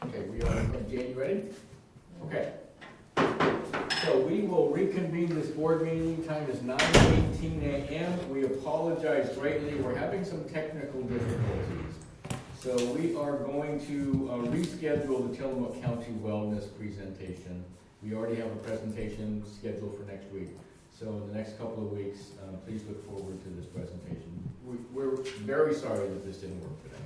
Okay, we are, Jan, you ready? Okay. So we will reconvene this board meeting. Time is 9:18 a.m. We apologize greatly. We're having some technical difficulties. So we are going to reschedule the Tillamook County Wellness presentation. We already have a presentation scheduled for next week. So in the next couple of weeks, please look forward to this presentation. We're very sorry that this didn't work today.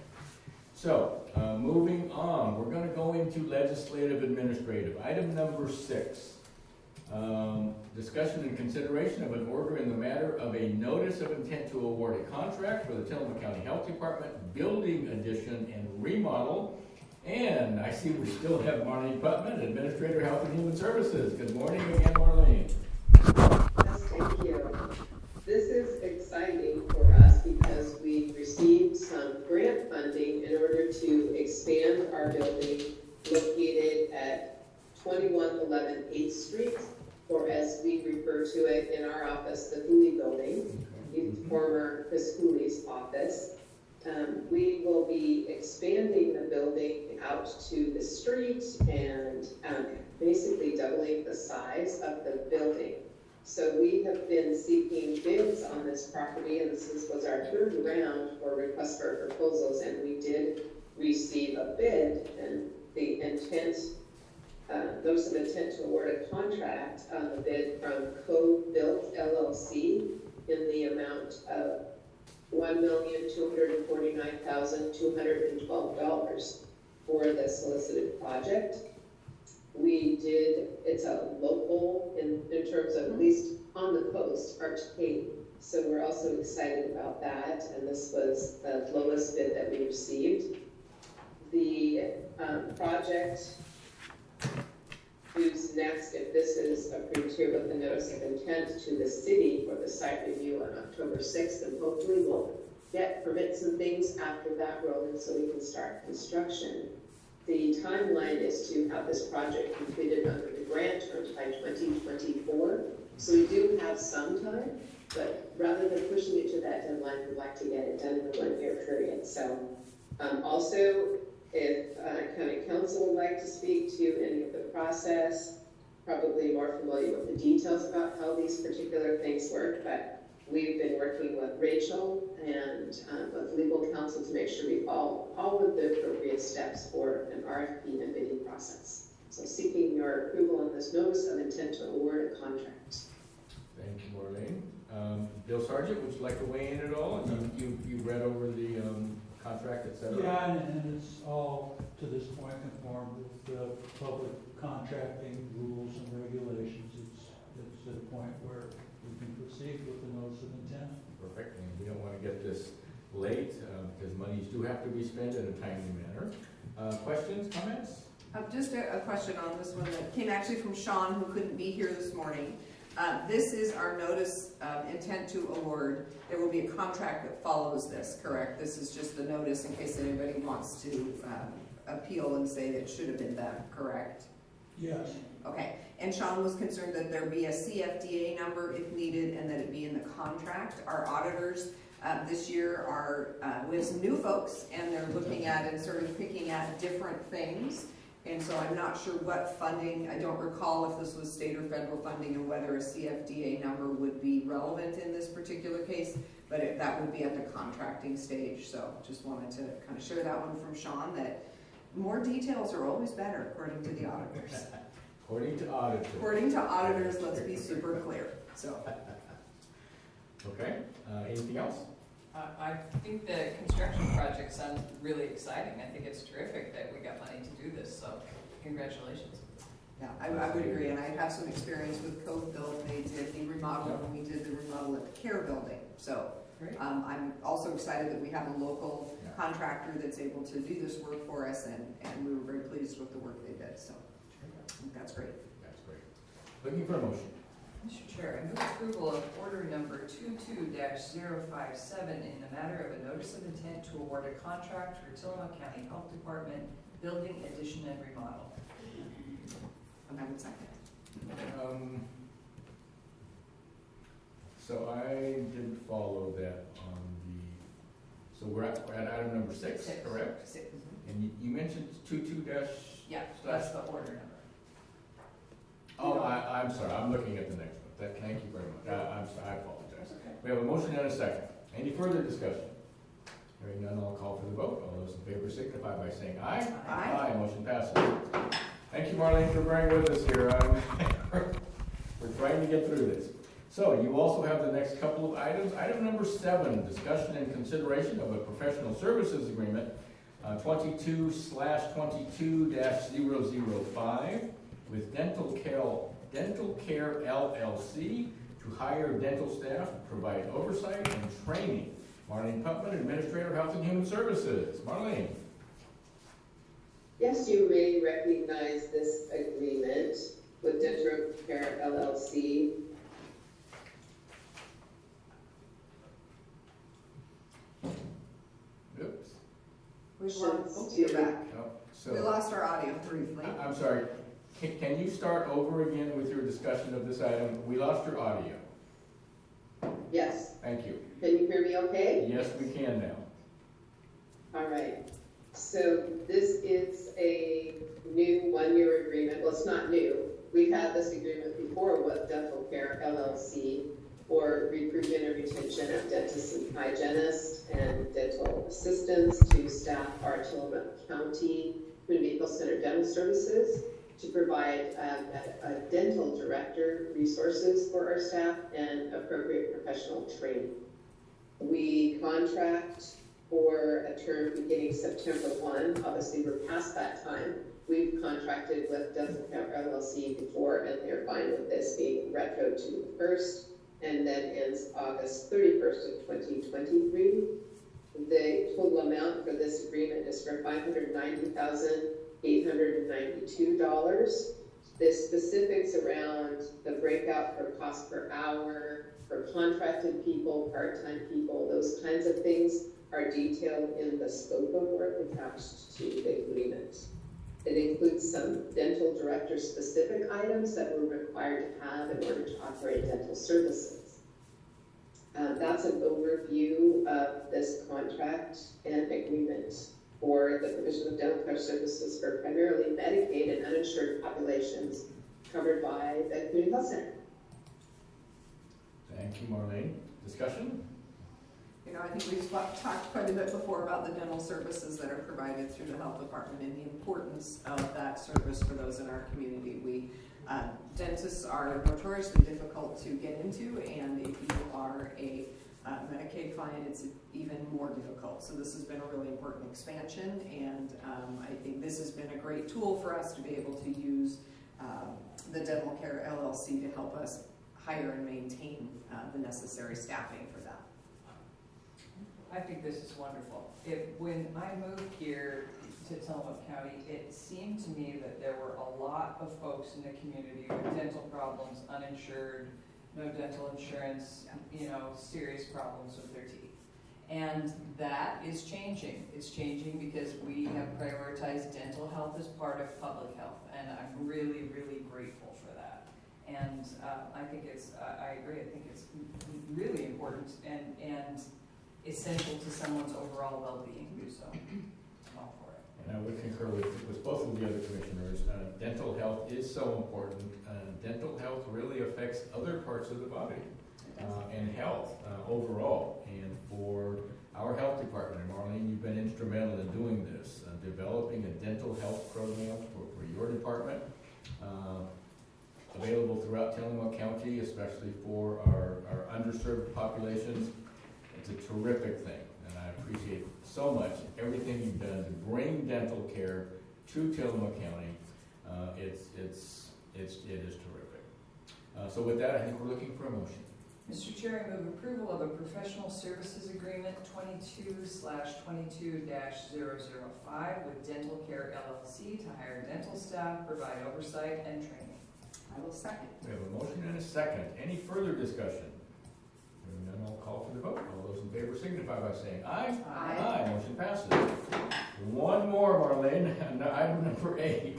So, moving on, we're gonna go into legislative administrative. Item number 6. Discussion and consideration of an order in the matter of a notice of intent to award a contract for the Tillamook County Health Department building addition and remodel. And I see we still have Marlene Putman, Administrator, Health and Human Services. Good morning again, Marlene. Yes, thank you. This is exciting for us because we received some grant funding in order to expand our building located at 2111 8th Street, or as we refer to it in our office, the Hooley Building, the former Chris Hooley's office. We will be expanding the building out to the street and basically doubling the size of the building. So we have been seeking bids on this property, and this was our third round for request for proposals, and we did receive a bid, and the intent, notice of intent to award a contract on the bid from Code Built LLC in the amount of $1,249,212 for the solicited project. It's a local in terms of at least on the coast, Arch Cape. So we're also excited about that, and this was the lowest bid that we received. The project moves next, if this is approved here, with the notice of intent to the city for the site review on October 6th, and hopefully we'll get permits and things after that rolling so we can start construction. The timeline is to have this project completed under the grant terms by 2024. So we do have some time, but rather than pushing it to that deadline, we'd like to get it done in a 1-year period. So also, if County Council would like to speak to any of the process, probably more familiar with the details about how these particular things work, but we've been working with Rachel and with legal counsel to make sure we follow all of the appropriate steps for an RFP and bidding process. So seeking your approval on this notice of intent to award a contract. Thank you, Marlene. Bill Sargent, would you like to weigh in at all? You read over the contract, et cetera? Yeah, and it's all, to this point, conformed with the public contracting rules and regulations. It's at a point where we can proceed with the notice of intent. Perfect, and we don't want to get this late because monies do have to be spent in a timely manner. Questions, comments? Just a question on this one that came actually from Sean, who couldn't be here this morning. This is our notice of intent to award. There will be a contract that follows this, correct? This is just the notice in case anybody wants to appeal and say that it should have been done, correct? Yes. Okay, and Sean was concerned that there be a CFDA number if needed and that it be in the contract. Our auditors this year we have some new folks, and they're looking at and sort of picking at different things. And so I'm not sure what funding, I don't recall if this was state or federal funding and whether a CFDA number would be relevant in this particular case, but that would be at the contracting stage. So just wanted to kind of share that one from Sean, that more details are always better according to the auditors. According to auditors. According to auditors, let's be super clear, so. Okay, anything else? I think the construction project sounds really exciting. I think it's terrific that we got money to do this, so congratulations. Yeah, I would agree, and I have some experience with Code Built. They did the remodel, and we did the remodel at the Care Building. So Great. I'm also excited that we have a local Yeah. contractor that's able to do this work for us, and we were very pleased with the work they did. So I think that's great. That's great. Looking for a motion. Mr. Chair, I move approval of order number 22-057 in the matter of a notice of intent to award a contract for Tillamook County Health Department building addition and remodel. And I would second. So I did follow that on the, so we're at item number 6, correct? Six. And you mentioned 22 dash. Yeah, that's the order number. Oh, I'm sorry, I'm looking at the next one. Thank you very much. I'm sorry, I apologize. That's okay. We have a motion and a second. Any further discussion? Hearing none, I'll call for the vote. All those in favor signify by saying aye. Aye. Motion passes. Thank you, Marlene, for bearing with us here. We're trying to get through this. So you also have the next couple of items. Item number 7, discussion and consideration of a professional services agreement, 22/22-005 with Dental Care LLC to hire dental staff, provide oversight and training. Marlene Putman, Administrator, Health and Human Services. Marlene. Yes, you may recognize this agreement with Dental Care LLC. Oops. You're back. Oh, We so, lost our audio briefly. I'm sorry. Can you start over again with your discussion of this item? We lost your audio. Yes, Thank you. can you hear me okay? Yes, we can now. All right. So this is a new 1-year agreement. Well, it's not new. We've had this agreement before with Dental Care LLC for recruitment and retention of dentists and hygienists and dental assistants to staff our Tillamook County Community Health Center Dental Services, to provide a dental director resources for our staff and appropriate professional training. We contract for a term beginning September 1. Obviously, we're past that time. We've contracted with Dental Care LLC before, and they're fine with this being retro to the 1st, and then ends August 31st of 2023. The total amount for this agreement is for $590,892. The specifics around the breakout for cost per hour, for contracted people, part-time people, those kinds of things are detailed in the scope of work attached to the agreement. It includes some dental director specific items that we're required to have in order to operate dental services. That's an overview of this contract and agreement for the provision of dental care services for primarily Medicaid and uninsured populations covered by the Community Health Center. Thank you, Marlene. Discussion? You know, I think we've talked quite a bit before about the dental services that are provided through the health department and the importance of that service for those in our community. Dentists are notoriously difficult to get into, and if you are a Medicaid client, it's even more difficult. So this has been a really important expansion, and I think this has been a great tool for us to be able to use the Dental Care LLC to help us hire and maintain the necessary staffing for that. I think this is wonderful. When I moved here to Tillamook County, it seemed to me that there were a lot of folks in the community with dental problems, uninsured, no dental insurance, serious problems with their teeth. And that is changing. It's changing because we have prioritized dental health as part of public health, and I'm really, really grateful for that. And I think I agree, I think it's really important and essential to someone's overall well-being, so I'm all for it. And I would concur with both of the other commissioners. Dental health is so important. Dental health really affects other parts of the body and health overall. And for our health department, and Marlene, you've been instrumental in doing this, developing a dental health program for your department, available throughout Tillamook County, especially for our underserved populations. It's a terrific thing, and I appreciate so much everything you've done to bring dental care to Tillamook County. It is terrific. So with that, I think we're looking for a motion. Mr. Chair, I move approval of a professional services agreement 22/22-005 with Dental Care LLC to hire dental staff, provide oversight and training. I will second. We have a motion and a second. Any further discussion? Hearing none, I'll call for the vote. All those in favor signify by saying aye. Aye. Motion passes. One more, Marlene, item number 8.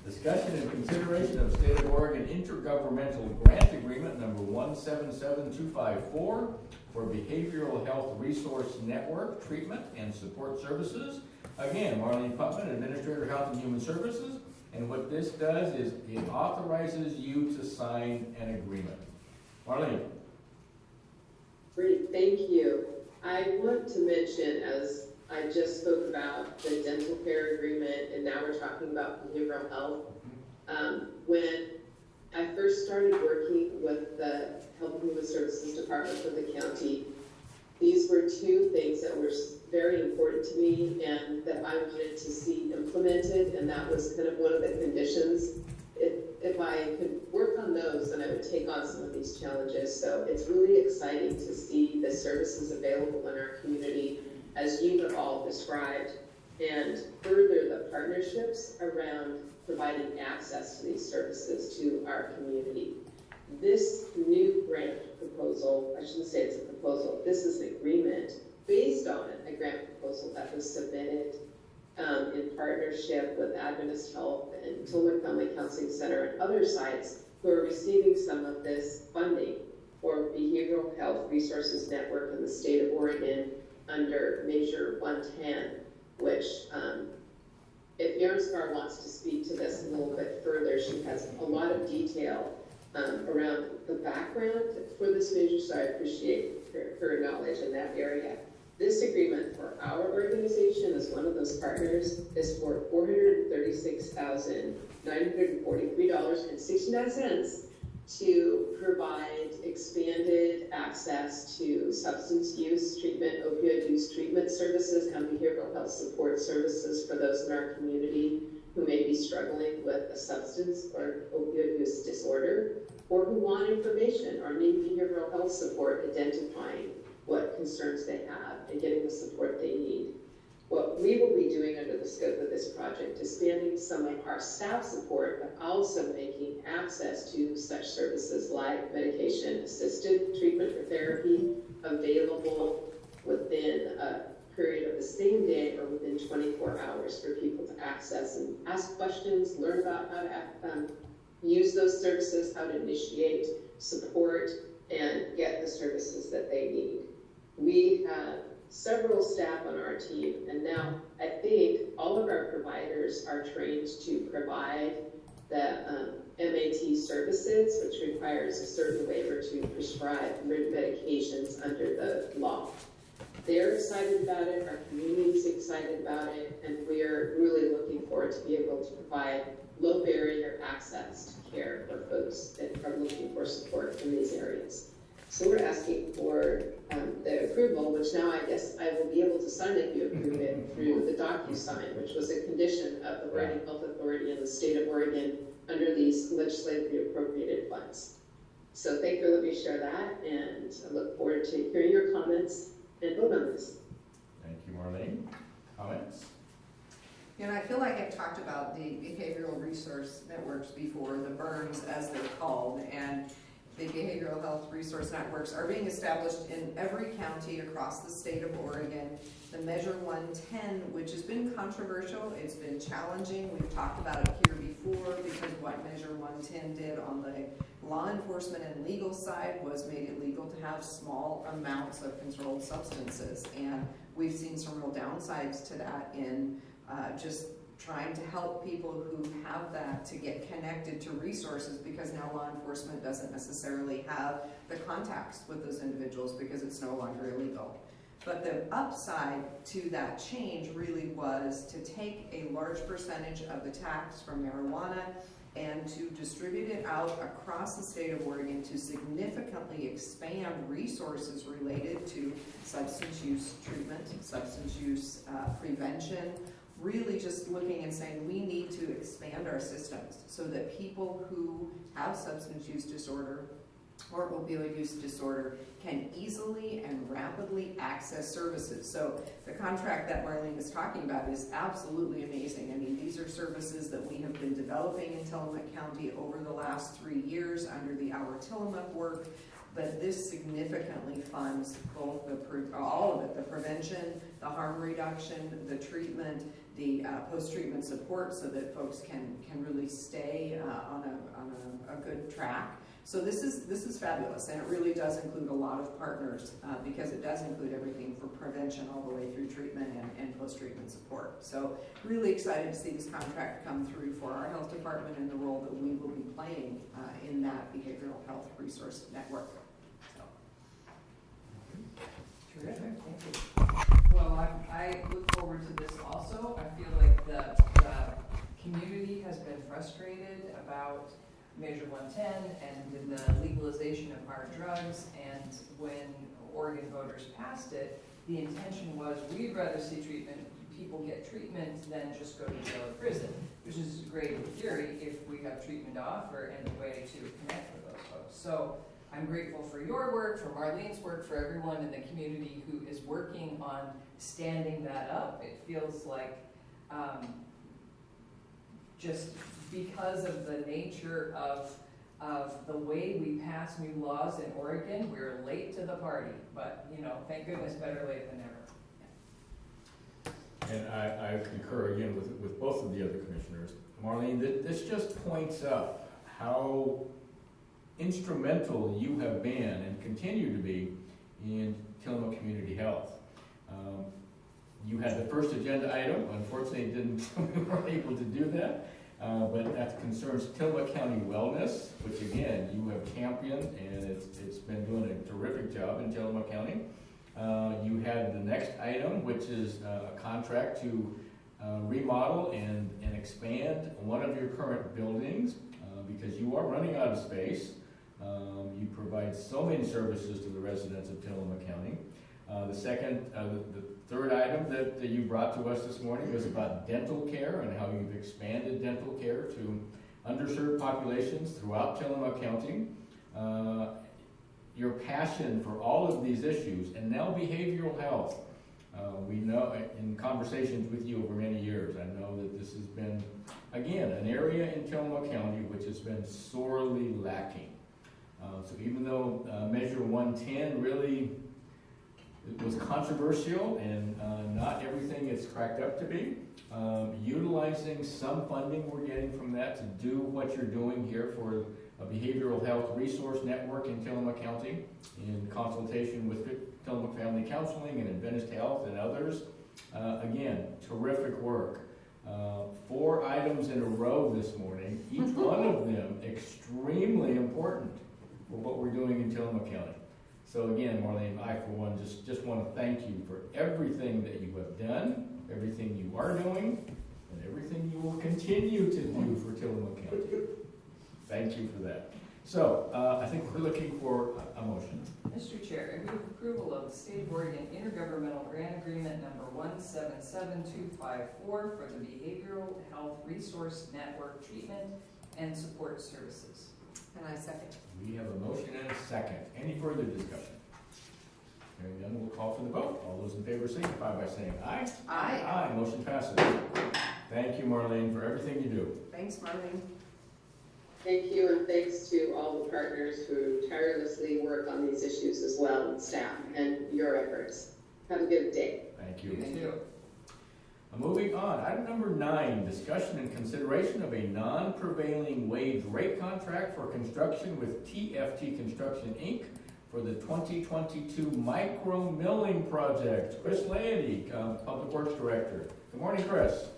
Discussion and consideration of State of Oregon Intergovernmental Grant Agreement number 177254 for Behavioral Health Resource Network Treatment and Support Services. Again, Marlene Putman, Administrator Health and Human Services, and what this does is it authorizes you to sign an agreement. Marlene? Great, thank you. I want to mention, as I just spoke about the dental care agreement, and now we're talking about behavioral health. When I first started working with the Health and Human Services Department for the county, these were two things that were very important to me and that I wanted to see implemented, and that was kind of one of the conditions. If I could work on those, then I would take on some of these challenges. So it's really exciting to see the services available in our community, as you have all described, and further the partnerships around providing access to these services to our community. This new grant proposal, I shouldn't say it's a proposal, this is an agreement based on a grant proposal that was submitted in partnership with Adventist Health and Tillamook Family Counseling Center and other sites who are receiving some of this funding for Behavioral Health Resources Network in the state of Oregon under Measure 110, which if Erin Scar wants to speak to this a little bit further, she has a lot of detail around the background for this measure, so I appreciate her knowledge in that area. This agreement for our organization as one of those partners is for $436,943.69 to provide expanded access to substance use treatment, opioid use treatment services, and behavioral health support services for those in our community who may be struggling with a substance or opioid use disorder, or who want information or need behavioral health support identifying what concerns they have and getting the support they need. What we will be doing under the scope of this project is expanding some of our staff support, but also making access to such services like medication-assisted treatment or therapy available within a period of the same day or within 24 hours for people to access and ask questions, learn about how to use those services, how to initiate support, and get the services that they need. We have several staff on our team, and now I think all of our providers are trained to provide the MAT services, which requires a certain waiver to prescribe medications under the law. They're excited about it, our community's excited about it, and we are really looking forward to be able to provide low barrier access to care for folks that are looking for support in these areas. So we're asking for the approval, which now I guess I will be able to sign if you approve it through the DocuSign, which was a condition of the Oregon Health Authority in the state of Oregon under these legislatively appropriated funds. So thank you, let me share that, and I look forward to hearing your comments and vote on this. Thank you, Marlene. Comments? You know, I feel like I've talked about the behavioral resource networks before, the BURNs as they're called, and the behavioral health resource networks are being established in every county across the state of Oregon. The Measure 110, which has been controversial, it's been challenging. We've talked about it here before because what Measure 110 did on the law enforcement and legal side was made it legal to have small amounts of controlled substances. And we've seen some real downsides to that in just trying to help people who have that to get connected to resources, because now law enforcement doesn't necessarily have the contacts with those individuals because it's no longer illegal. But the upside to that change really was to take a large percentage of the tax from marijuana and to distribute it out across the state of Oregon to significantly expand resources related to substance use treatment, substance use prevention, really just looking and saying we need to expand our systems so that people who have substance use disorder or opioid use disorder can easily and rapidly access services. So the contract that Marlene is talking about is absolutely amazing. I mean, these are services that we have been developing in Tillamook County over the last 3 years under the Our Tillamook work, but this significantly funds both all of it, the prevention, the harm reduction, the treatment, the post-treatment support so that folks can really stay on a good track. So this is fabulous, and it really does include a lot of partners because it does include everything from prevention all the way through treatment and post-treatment support. So really excited to see this contract come through for our health department and the role that we will be playing in that behavioral health resource network. Terrific, thank you. Well, I look forward to this also. I feel like the community has been frustrated about Measure 110 and the legalization of hard drugs, and when Oregon voters passed it, the intention was we'd rather see people get treatment than just go to jail or prison, which is great in theory if we have treatment to offer and a way to connect with those folks. So I'm grateful for your work, for Marlene's work, for everyone in the community who is working on standing that up. It feels like just because of the nature of the way we pass new laws in Oregon, we're late to the party. But, thank goodness, better late than never. And I concur again with both of the other commissioners. Marlene, this just points up how instrumental you have been and continue to be in Tillamook Community Health. You had the first agenda item. Unfortunately, we weren't able to do that. But that concerns Tillamook County Wellness, which again, you have championed, and it's been doing a terrific job in Tillamook County. You had the next item, which is a contract to remodel and expand one of your current buildings because you are running out of space. You provide so many services to the residents of Tillamook County. The third item that you brought to us this morning was about dental care and how you've expanded dental care to underserved populations throughout Tillamook County. Your passion for all of these issues, and now behavioral health. We know in conversations with you over many years, I know that this has been, again, an area in Tillamook County which has been sorely lacking. So even though Measure 110 really was controversial and not everything it's cracked up to be, utilizing some funding we're getting from that to do what you're doing here for a behavioral health resource network in Tillamook County in consultation with Tillamook Family Counseling and Adventist Health and others. Again, terrific work. 4 items in a row this morning, each one of them extremely important for what we're doing in Tillamook County. So again, Marlene, I for one just want to thank you for everything that you have done, everything you are doing, and everything you will continue to do for Tillamook County. Thank you for that. So I think we're looking for a motion. Mr. Chair, I move approval of the State of Oregon Intergovernmental Grant Agreement number 177254 for the Behavioral Health Resource Network Treatment and Support Services. And I second. We have a motion and a second. Any further discussion? Hearing none, we'll call for the vote. All those in favor signify by saying aye. Aye. Aye. Motion passes. Thank you, Marlene, for everything you do. Thanks, Marlene. Thank you, and thanks to all the partners who tirelessly work on these issues as well, and staff, and your efforts. Have a good day. Thank you. Thank you. Moving on, item number 9, discussion and consideration of a non-prevailing wage rate contract for construction with TFT Construction, Inc. for the 2022 micro milling project. Chris Laity, Public Works Director. Good morning, Chris.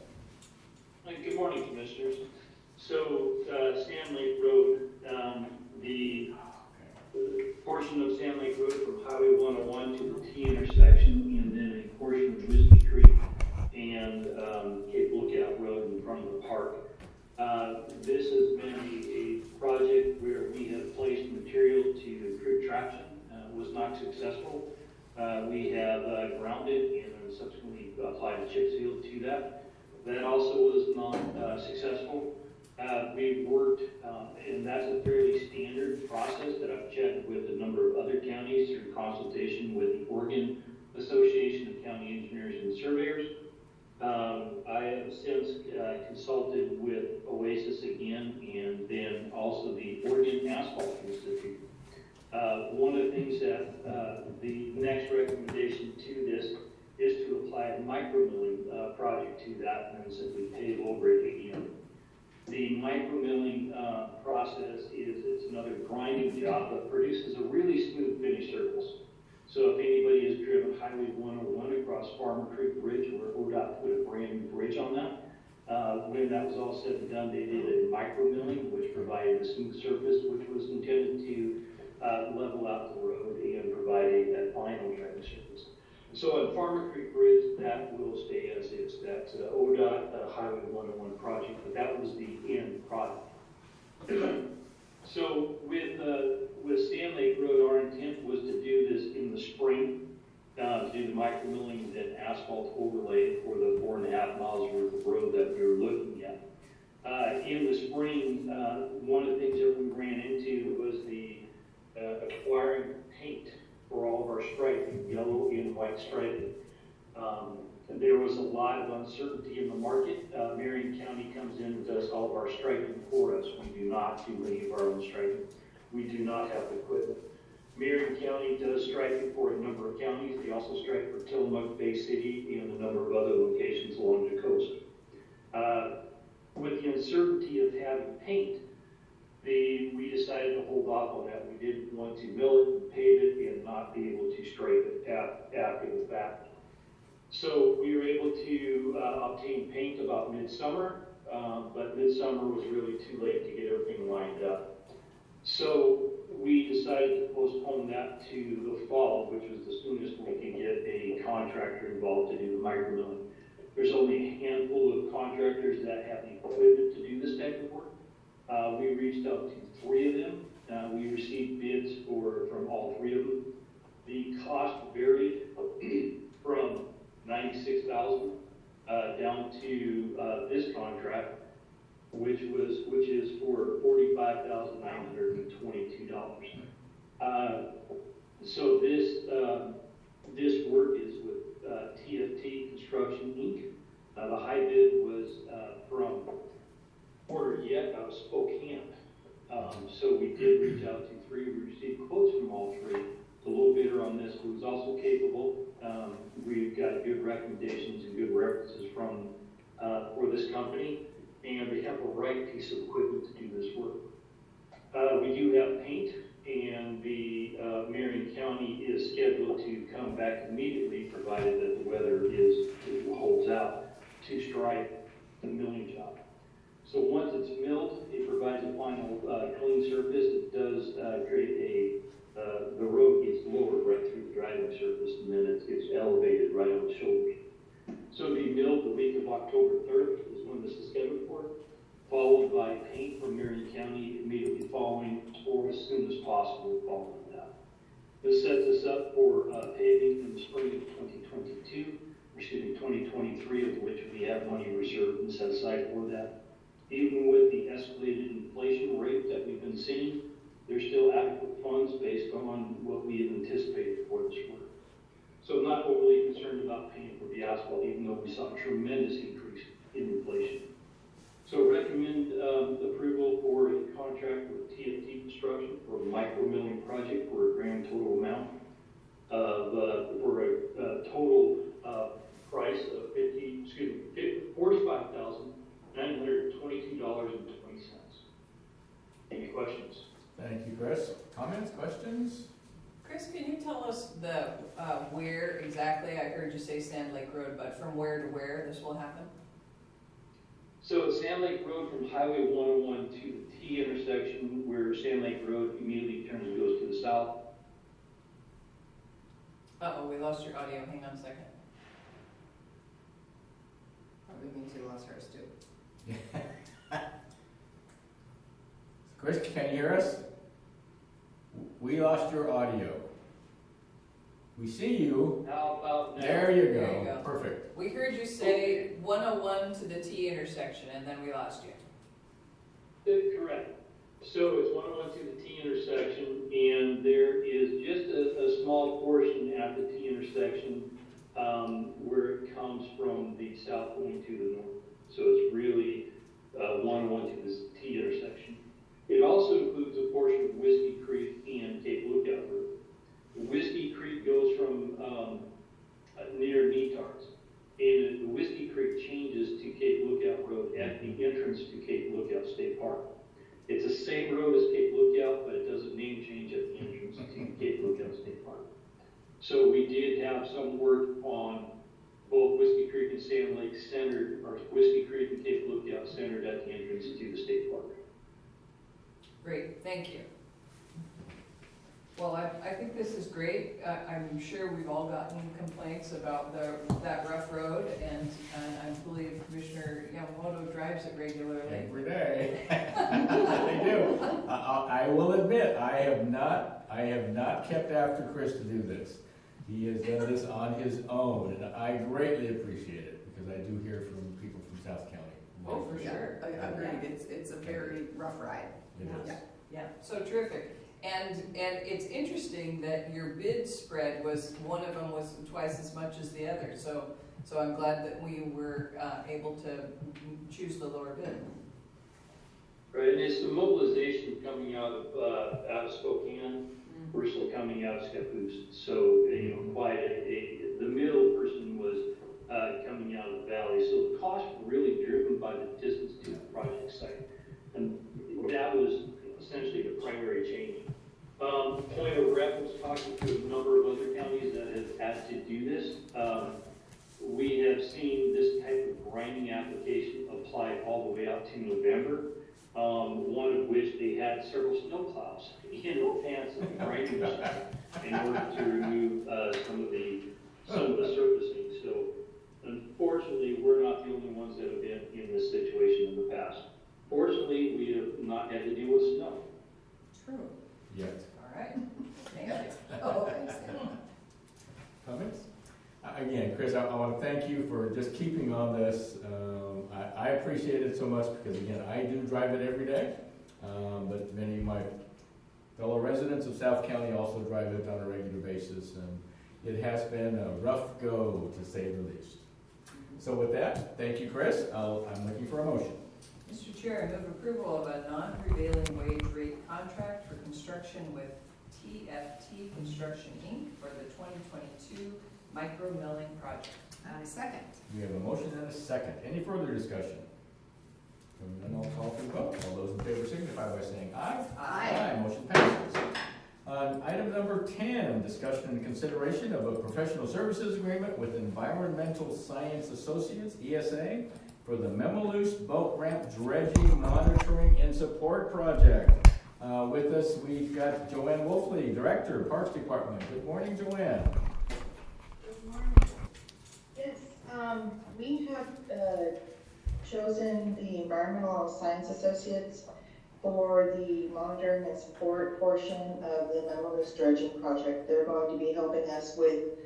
Good morning, Commissioners. So, Sand Lake Road, the portion of Sand Lake Road from Highway 101 to the T intersection, and then a portion of Whiskey Creek and Cape Lookout Road in front of the park. This has been a project where we have placed material to improve traction. Was not successful. We have grounded and then subsequently applied a chip seal to that. That also was not successful. We've worked, and that's a fairly standard process that I've checked with a number of other counties through consultation with the Oregon Association of County Engineers and Surveyors. I have since consulted with Oasis again, and then also the Oregon Asphalt Institute. One of the things that the next recommendation to this is to apply a micromilling project to that and then simply pave over it again. The micromilling process it's another grinding job, but produces a really smooth finished surface. So if anybody has driven Highway 101 across Farmer Creek Bridge, where ODOT put a brand new bridge on that, when that was all said and done, they did a micromilling, which provided a smooth surface, which was intended to level out the road and provide that final driving surface. So at Farmer Creek Bridge, that will stay as is. That's ODOT Highway 101 project, but that was the end product. So with Sand Lake Road, our intent was to do this in the spring, to do the micromilling and then asphalt overlay for the 4.5 miles worth of road that we were looking at. In the spring, one of the things that we ran into was the acquiring paint for all of our striping, yellow and white striping. There was a lot of uncertainty in the market. Marion County comes in and does all of our striping for us. We do not do any of our own striping. We do not have the equipment. Marion County does striping for a number of counties. They also stripe for Tillamook, Bay City, and a number of other locations along the coast. With the uncertainty of having paint, we decided to hold off on that. We didn't want to mill it and pave it and not be able to stripe it after the fact. So we were able to obtain paint about midsummer, but midsummer was really too late to get everything lined up. So we decided to postpone that to the fall, which was the soonest we could get a contractor involved to do the micromilling. There's only a handful of contractors that have the equipment to do this type of work. We reached out to 3 of them. We received bids from all 3 of them. The cost varied from $96,000 down to this contract, which is for $45,922. So this work is with TFT Construction Inc. The high bid was from Porter Yet out of Spokane. So we did reach out to 3. We received quotes from all 3. The low bidder on this was also capable. We've got good recommendations and good references from for this company, and they have the right piece of equipment to do this work. We do have paint, and the Marion County is scheduled to come back immediately, provided that the weather holds out, to stripe the milling job. So once it's milled, it provides a final clean surface. It does create the road gets lowered right through the driving surface, and then it gets elevated right on the shoulders. So it'll be milled the week of October 3rd is when this is scheduled for, followed by paint from Marion County immediately following, or as soon as possible following that. This sets us up for paving in the spring of 2023, of which we have money reserved and set aside for that. Even with the escalated inflation rate that we've been seeing, there's still adequate funds based on what we had anticipated for this work. So I'm not overly concerned about paying for the asphalt, even though we saw a tremendous increase in inflation. So recommend approval for a contract with TFT Construction for a micromilling project for a grand total amount of, for a total price of $45,922.20. Any questions? Thank you, Chris. Comments, questions? Chris, can you tell us where exactly, I heard you say Sand Lake Road, but from where to where this will happen? So Sand Lake Road from Highway 101 to the T intersection where Sand Lake Road immediately turns and goes to the south. Uh-oh, we lost your audio. Hang on a second. Probably means we lost ours too. Chris, can you hear us? We lost your audio. We see you. How about now? There you There you go. go. Perfect. We heard you say 101 to the T intersection, and then we lost you. Correct. So it's 101 to the T intersection, and there is just a small portion at the T intersection where it comes from the south going to the north. So it's really 101 to this T intersection. It also includes a portion of Whiskey Creek and Cape Lookout Road. Whiskey Creek goes from near Knee It's the same road as Cape Lookout, but it does a name change at the entrance to Cape Lookout State Park. So we did have some work on both Whiskey Creek and Sand Lake centered, or Whiskey Creek and Cape Lookout centered at the entrance to the state park. Great, thank you. Well, I think this is great. I'm sure we've all gotten complaints about that rough road, and I believe Commissioner Yamamoto drives it regularly. Every day. They do. I will admit, I have not kept after Chris to do this. He has done this on his own, and I greatly appreciate it, because I do hear from people from South County. Oh, for sure. I agreed, it's a very rough ride. It is. Yeah, so terrific. And it's interesting that your bid spread was, one of them was twice as much as the other. So I'm glad that we were able to choose the lower bid. Right, and it's the mobilization coming out of Spokane versus coming out of Scappoose. So, quite the middle person was coming out of the valley. So the costs were really driven by the distance to the project site. And that was essentially the primary change. Point of reference, talking to a number of other counties that have had to do this, we have seen this type of grinding application apply all the way out to November. One of which they had several snowplows in advance of the grinding in order to remove some of the surfacing. So unfortunately, we're not the only ones that have been in this situation in the past. Fortunately, we have not had to deal with snow. True. Yet. All right, thank you. Oh, thanks. Comments? Again, Chris, I want to thank you for just keeping on this. I appreciate it so much because, again, I do drive it every day, but many of my fellow residents of South County also drive it on a regular basis, and it has been a rough go, to say the least. So with that, thank you, Chris. I'm looking for a motion. Mr. Chair, I move approval of a non-prevailing wage rate contract for construction with TFT Construction, Inc. for the 2022 micro milling project. Second. We have a motion and a second. Any further discussion? Hearing none, I'll call for the vote. All those in favor signify by saying aye. Aye. Motion passes. Item number 10, discussion and consideration of a professional services agreement with Environmental Science Associates, ESA, for the Memaloose Boat Ramp Dredging Monitoring and Support Project. With us, we've got Joanne Wolfley, Director, Parks Department. Good morning, Joanne. Good morning. Yes, we have chosen the Environmental Science Associates for the monitoring and support portion of the Memaloose dredging project. They're going to be helping us with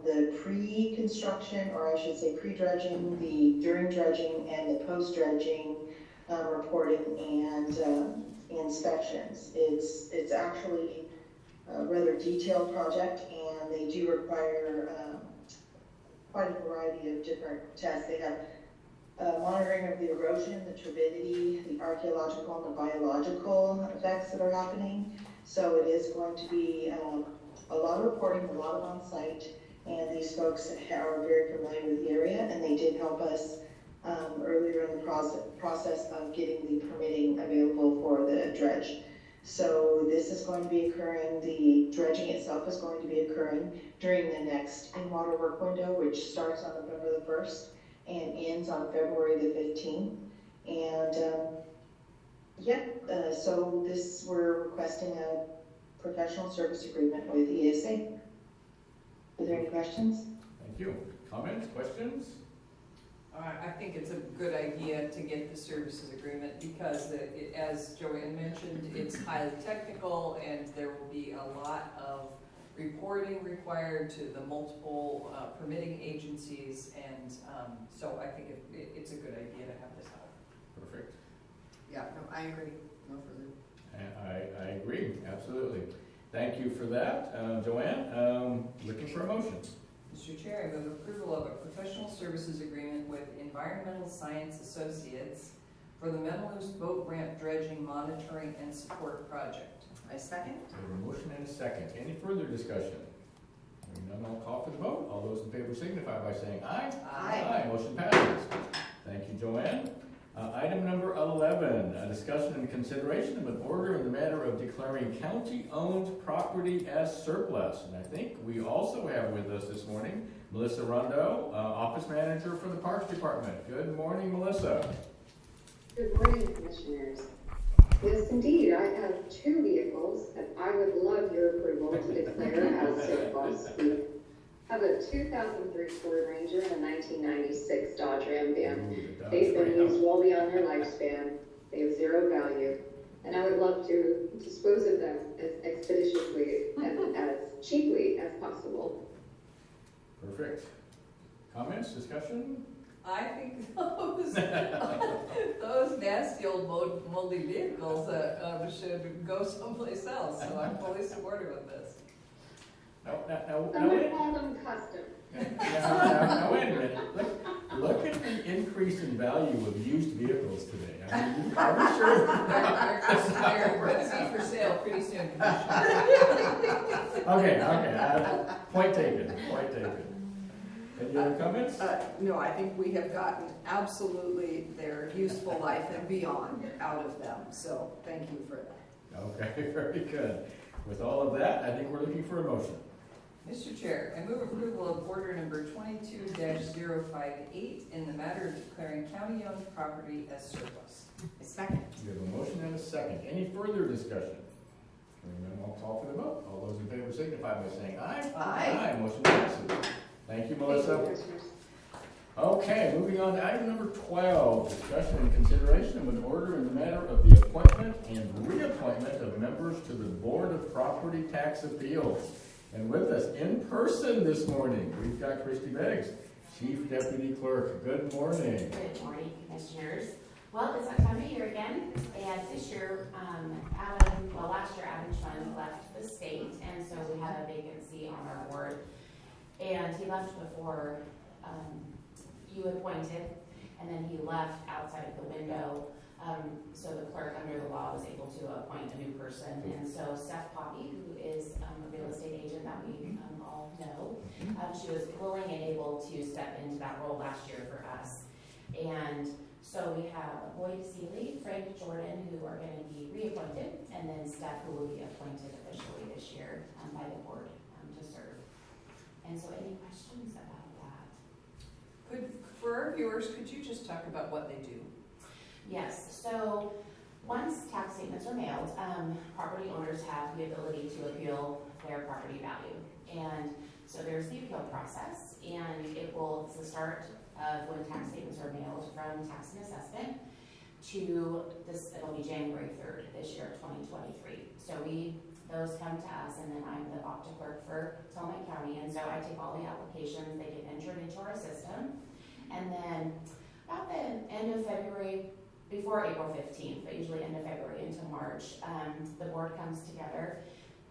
the pre-construction, or I should say pre-dredging, the during dredging, and the post-dredging reporting and inspections. It's actually a rather detailed project, and they do require quite a variety of different tests. They have monitoring of the erosion, the turbidity, the archaeological and the biological effects that are happening. So it is going to be a lot of reporting, a lot of on-site, and these folks are very familiar with the area, and they did help us earlier in the process of getting the permitting available for the dredge. So this is going to be occurring, the dredging itself is going to be occurring during the next in-water work window, which starts on November the 1st and ends on February the 15th. And so we're requesting a professional service agreement with ESA. Are there any questions? Thank you. Comments, questions? I think it's a good idea to get the services agreement because, as Joanne mentioned, it's highly technical and there will be a lot of reporting required to the multiple permitting agencies, and so I think it's a good idea to have this help. Perfect. Yeah, no, I agree. No further. I agree, absolutely. Thank you for that. Joanne, looking for a motion. Mr. Chair, I move approval of a professional services agreement with Environmental Science Associates for the Memaloose Boat Ramp Dredging Monitoring and Support Project. I second. We have a motion and a second. Any further discussion? Hearing none, I'll call for the vote. All those in favor signify by saying aye. Aye. Motion passes. Thank you, Joanne. Item number 11, a discussion and consideration of an order in the matter of declaring county-owned property as surplus. And I think we also have with us this morning Melissa Rondo, Office Manager for the Parks Department. Good morning, Melissa. Good morning, Commissioners. Yes, indeed, I have two vehicles that I would love your approval to declare as surplus. We have a 2003 Ford Ranger and a 1996 Dodge Ram Van. Ooh, the They've been Dodge used well beyond their lifespan. They have zero value. And I would love to dispose of them as expeditiously and as cheaply as possible. Perfect. Comments, discussion? I think those nasty old moldy vehicles should go someplace else, so I'm fully supportive of this. No, Some would call them custom. now, wait a minute. Look at the increase in value of used vehicles today. I mean, are we sure? They're going to be for sale pretty soon, Commissioner. Okay. Point taken. Any other comments? No, I think we have gotten absolutely their useful life and beyond out of them, so thank you for that. Okay, very good. With all of that, I think we're looking for a motion. Mr. Chair, I move approval of order number 22-058 in the matter of declaring county-owned property as surplus. Second. We have a motion and a second. Any further discussion? Hearing none, I'll call for the vote. All those in favor signify by saying aye. Aye. Motion passes. Thank you, Thank Melissa. you, Commissioners. Okay, moving on to item number 12, discussion and consideration of an order in the matter of the appointment and reappointment of members to the Board of Property Tax Appeals. And with us in person this morning, we've got Christy Beggs, Chief Deputy Clerk. Good morning. Good morning, Commissioners. Well, it's that time of year again, and this year, last year Adam Schund left the state, and so we had a vacancy on our board. And he left before you appointed, and then he left outside of the window. So the clerk under the law was able to appoint a new person. And so Steph Poppy, who is a real estate agent that we all know, she was willing and able to step into that role last year for us. And so we have Lloyd Seeley, Frank Jordan, who are going to be reappointed, and then Steph, who will be appointed officially this year by the board to serve. And so any questions about that? For our viewers, could you just talk about what they do? Yes, so once tax statements are mailed, property owners have the ability to appeal their property value. And so there's the appeal process, and it's the start of when tax statements are mailed from tax and assessment to this, it'll be January 3rd this year, 2023. So those come to us, and then I'm the OPTA clerk for Tillman County, and so I take all the applications, they get entered into our system, and then about the end of February, before April 15th, but usually end of February into March, the board comes together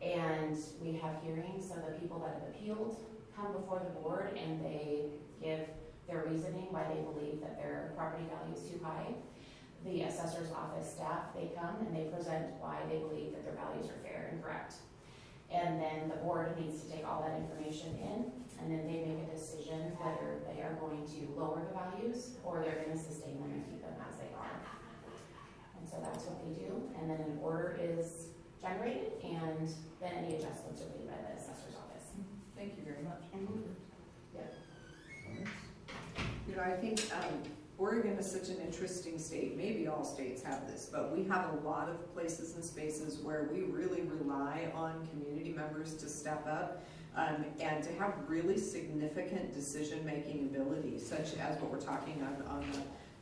and we have hearings. So the people that have appealed come before the board and they give their reasoning why they believe that their property value is too high. The assessor's office staff, they come and they present why they believe that their values are fair and correct. And then the board needs to take all that information in, and then they make a decision whether they are going to lower the values or they're going to sustain them and keep them as they are. And so that's what they do, and then an order is generated, and then any adjustments are made by the assessor's office. Thank you very much. You know, I think Oregon is such an interesting state. Maybe all states have this, but we have a lot of places and spaces where we really rely on community members to step up and to have really significant decision-making ability, such as what we're talking on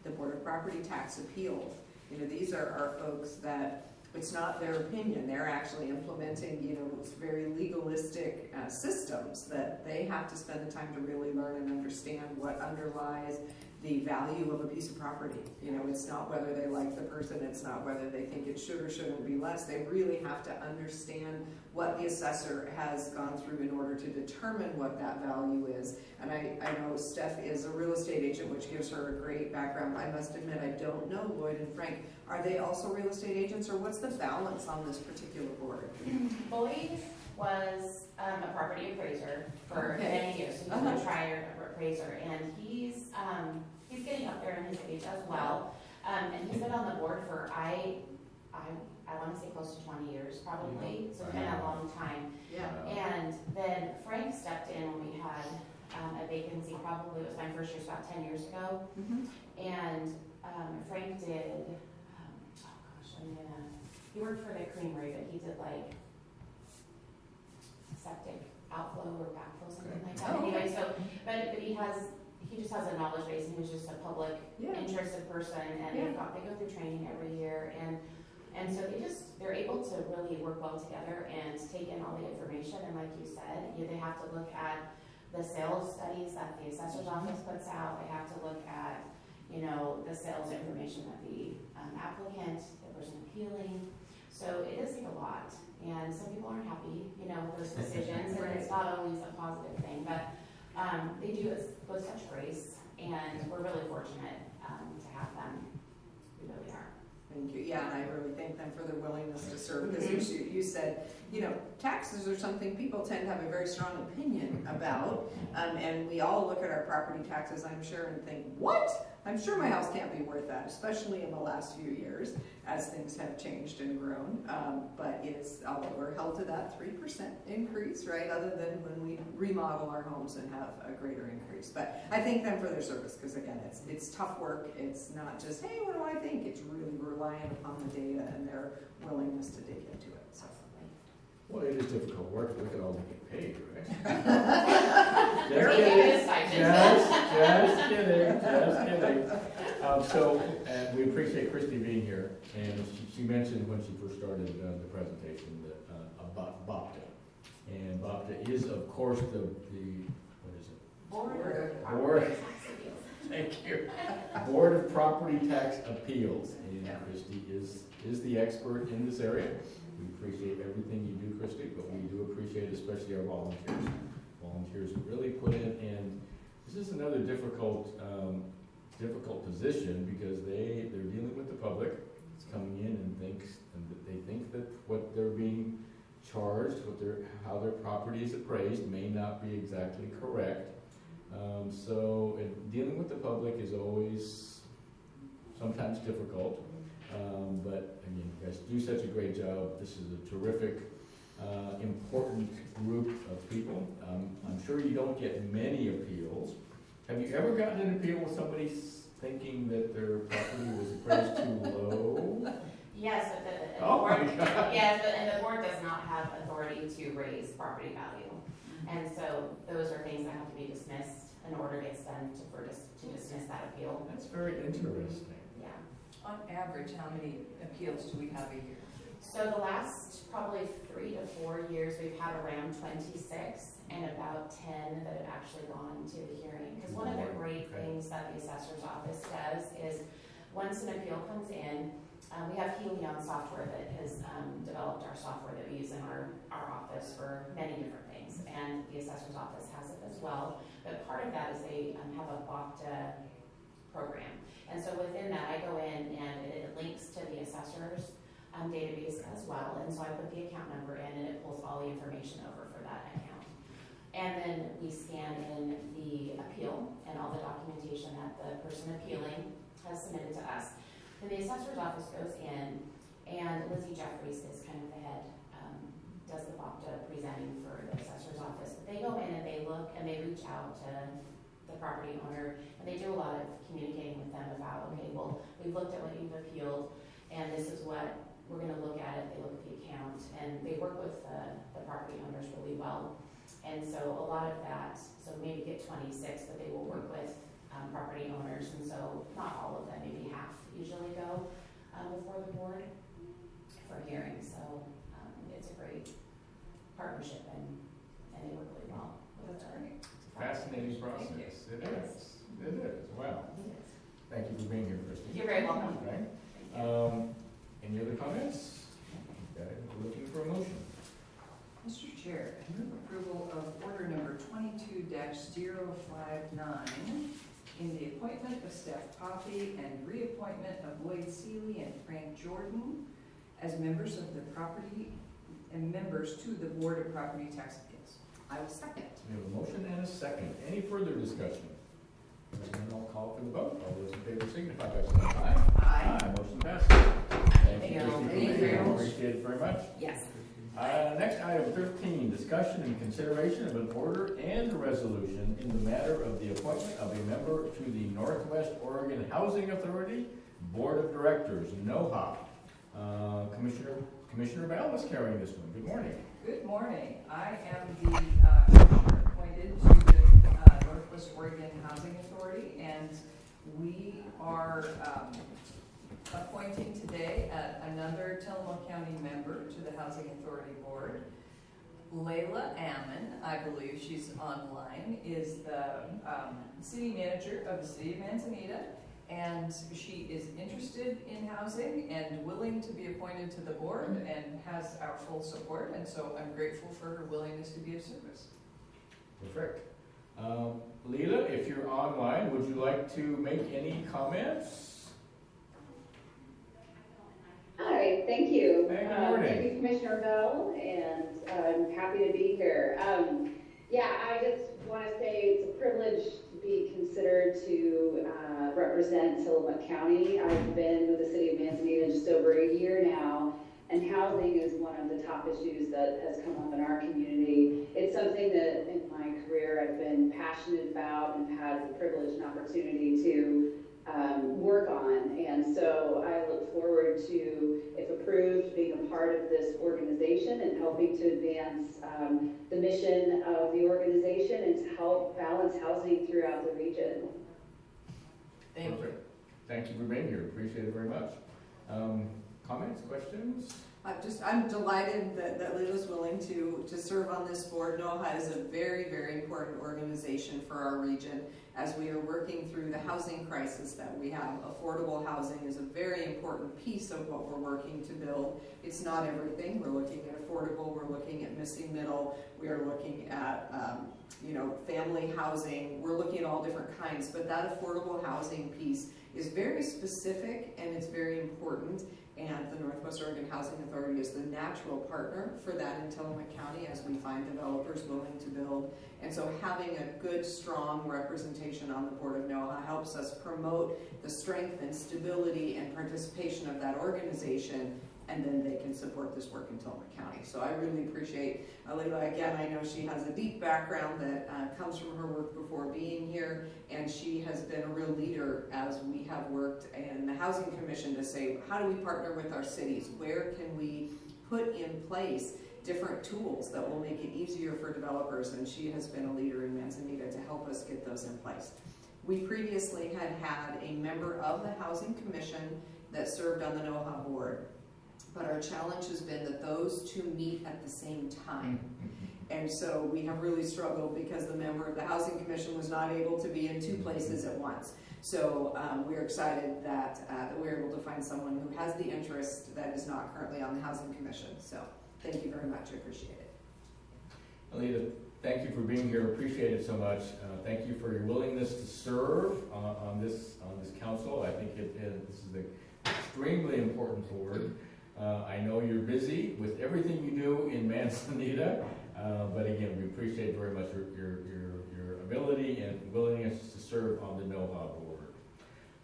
the Board of Property Tax Appeals. You know, these are our folks that it's not their opinion. They're actually implementing, you know, very legalistic systems that they have to spend the time to really learn and understand what underlies the value of a piece of property. You know, it's not whether they like the person, it's not whether they think it should or shouldn't be less. They really have to understand what the assessor has gone through in order to determine what that value is. And I know Steph is a real estate agent, which gives her a great background. I must admit, I don't know Lloyd and Frank. Are they also real estate agents, or what's the balance on this particular board? Lloyd was a property appraiser for many years. So he's a retired appraiser, and he's getting up there in his age as well. I wanna say close to 20 years probably, so it's been a long time. Yeah. And then Frank stepped in when we had a vacancy, probably it was my first year, so about 10 years ago. Mhm. And Frank did, he worked for the creamery, but he did like septic outflow or backflow, something like that. Oh, okay. Anyway, so, but he just has a knowledge base, and he was just a public Yeah. interested person, and Yeah. they go through training every year, and so they're able to really work well together and take in all the information, and like you said, they have to look at the sales studies that the assessor's office puts out, they have to look at, the sales information that the applicant, the person appealing, so it does take a lot, and some people aren't happy, with those decisions, and it's not always a positive thing, but they do it with such grace, and we're really fortunate to have them. We really are. Thank you. Yeah, and I really thank them for their willingness to serve, because you said, taxes are something people tend to have a very strong opinion about, and we all look at our property taxes, I'm sure, and think, what? I'm sure my house can't be worth that, especially in the last few years, as things have changed and grown, but it's, although we're held to that 3% increase, right, other than when we remodel our homes and have a greater increase. But I thank them for their service, because again, it's tough work. It's not just, hey, what do I think? It's really reliant upon the data and their willingness to dig into it. So. Well, it is difficult work. Look at all they get paid, right? Very good stipend. Just kidding. And we appreciate Christy being here, and she mentioned when she first started the presentation that about BOPTA. And BOPTA is, of course, the what is it? Board. Thank you. Board of Property Tax Appeals. And Christy is the expert in this area. We appreciate everything you do, Christy, but we do appreciate especially our volunteers. Volunteers really put in, and this is another difficult position, because they're dealing with the public. It's coming in and they think that what they're being charged, how their property is appraised may not be exactly correct. Dealing with the public is always sometimes difficult. But again, you guys do such a great job. This is a terrific, important group of people. I'm sure you don't get many appeals. Have you ever gotten an appeal with somebody thinking that their property was appraised too low? Yes, but the Oh board, my God. yes, and the board does not have authority to raise property value. And so those are things that have to be dismissed in order to get them to dismiss that appeal. That's very interesting. Yeah. On average, how many appeals do we have a year? So the last probably 3 to 4 years, we've had around 26 and about 10 that have actually gone to the hearing. Because one of the great things that the assessor's office does is once an appeal comes in, we have Helion software that has developed our software that we use in our office for many different things. And the assessor's office has it as well. But part of that is they have a BOPTA program. And so within that, I go in and it links to the assessor's database as well. And so I put the account number in and it pulls all the information over for that account. And then we scan in the appeal and all the documentation that the person appealing has submitted to us. Then the assessor's office goes in, and Lizzie Jeffries is kind of the head, does the BOPTA presenting for the assessor's office. But they go in and they look and they reach out to the property owner, and they do a lot of communicating with them about, okay, well, we've looked at what you've appealed, and this is what we're going to look at it. They look at the account, and they work with the property owners really well. And so a lot of that, so maybe get 26, but they will work with property owners, and so not all of them, maybe half usually go before the board for a hearing. So it's a great partnership, and they work really well. That's great. Fascinating process. It is. Wow. Thank you for being here, Christy. You're very welcome. Right. Any other comments? Okay, we're looking for a motion. Mr. Chair, I move approval of order number 22-059 in the appointment of Steph Poppy and reappointment of Lloyd Seeley and Frank Jordan as members of the property and members to the Board of Property Tax Appeals. I will second. We have a motion and a second. Any further discussion? Then I'll call for the vote. All those in favor signify by saying aye. Aye. Motion passes. Thank you, Thank you. Christy, for Thank being you. here. appreciate it very much. Yes. Next, item 13, discussion and consideration of an order and a resolution in the matter of the appointment of a member to the Northwest Oregon Housing Authority Board of Directors, NOHA. Commissioner Bell is carrying this one. Good morning. Good morning. I am the commissioner appointed to the Northwest Oregon Housing Authority, and we are appointing today another Tillamook County member to the Housing Authority Board. Layla Ammon, I believe she's online, is the city manager of the city of Manzanita, and she is interested in housing and willing to be appointed to the board and has our full support, and so I'm grateful for her willingness to be of service. Perfect. Leela, if you're online, would you like to make any comments? Hi, thank you. Hey, good morning. Thank you, Commissioner Bell, and I'm happy to be here. Yeah, I just want to say it's a privilege to be considered to represent Tillamook County. I've been with the city of Manzanita just over a year now, and housing is one of the top issues that has come up in our community. It's something that in my career I've been passionate about and had the privilege and opportunity to work on, and so I look forward to, if approved, being a part of this organization and helping to advance the mission of the organization and to help balance housing throughout the region. Thank you. Perfect. Thank you for being here. Appreciate it very much. Comments, questions? I'm delighted that Leila's willing to serve on this board. NOHA is a very, very important organization for our region as we are working through the housing crisis that we have. Affordable housing is a very important piece of what we're working to build. It's not everything. We're looking at affordable, we're looking at missing middle, we are looking at family housing, we're looking at all different kinds, but that affordable housing piece is very specific and it's very important. And the Northwest Oregon Housing Authority is the natural partner for that in Tillamook County as we find developers willing to build. And so having a good, strong representation on the board of NOHA helps us promote the strength and stability and participation of that organization, and then they can support this work in Tillamook County. So I really appreciate Leila. Again, I know she has a deep background that comes from her work before being here, and she has been a real leader as we have worked in the Housing Commission to say, how do we partner with our cities? Where can we put in place different tools that will make it easier for developers? And she has been a leader in Manzanita to help us get those in place. We previously had a member of the Housing Commission that served on the NOHA board. But our challenge has been that those two meet at the same time. And so we have really struggled because the member of the Housing Commission was not able to be in two places at once. So we're excited that we're able to find someone who has the interest that is not currently on the Housing Commission. So thank you very much, I appreciate it. Alita, thank you for being here, appreciate it so much. Thank you for your willingness to serve on this council. I think this is an extremely important board. I know you're busy with everything you do in Manzanita, but again, we appreciate very much your ability and willingness to serve on the NOHA board.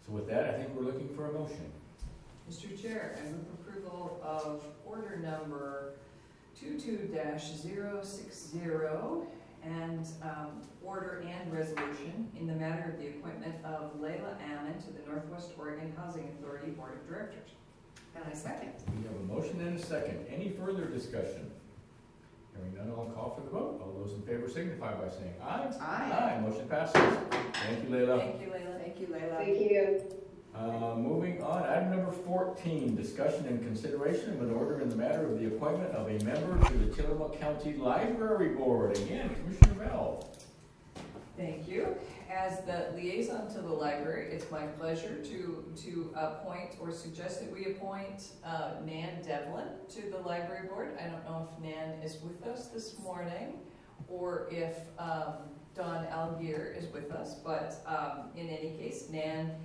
So with that, I think we're looking for a motion. Mr. Chair, I move approval of order number 22-060 and order and resolution in the matter of the appointment of Layla Ammon to the Northwest Oregon Housing Authority Board of Directors. And I second. We have a motion and a second. Any further discussion? Hearing none, I'll call for the vote. All those in favor signify by saying aye. Aye. Aye. Motion passes. Thank you, Layla. Thank you, Layla. Thank you, Layla. Thank you. Moving on, item number 14, discussion and consideration of an order in the matter of the appointment of a member to the Tillamook County Library Board. Again, Commissioner Bell. Thank you. As the liaison to the library, it's my pleasure to appoint or suggest that we appoint Nan Devlin to the library board. I don't know if Nan is with us this morning or if Dawn Algier is with us, but in any case, Nan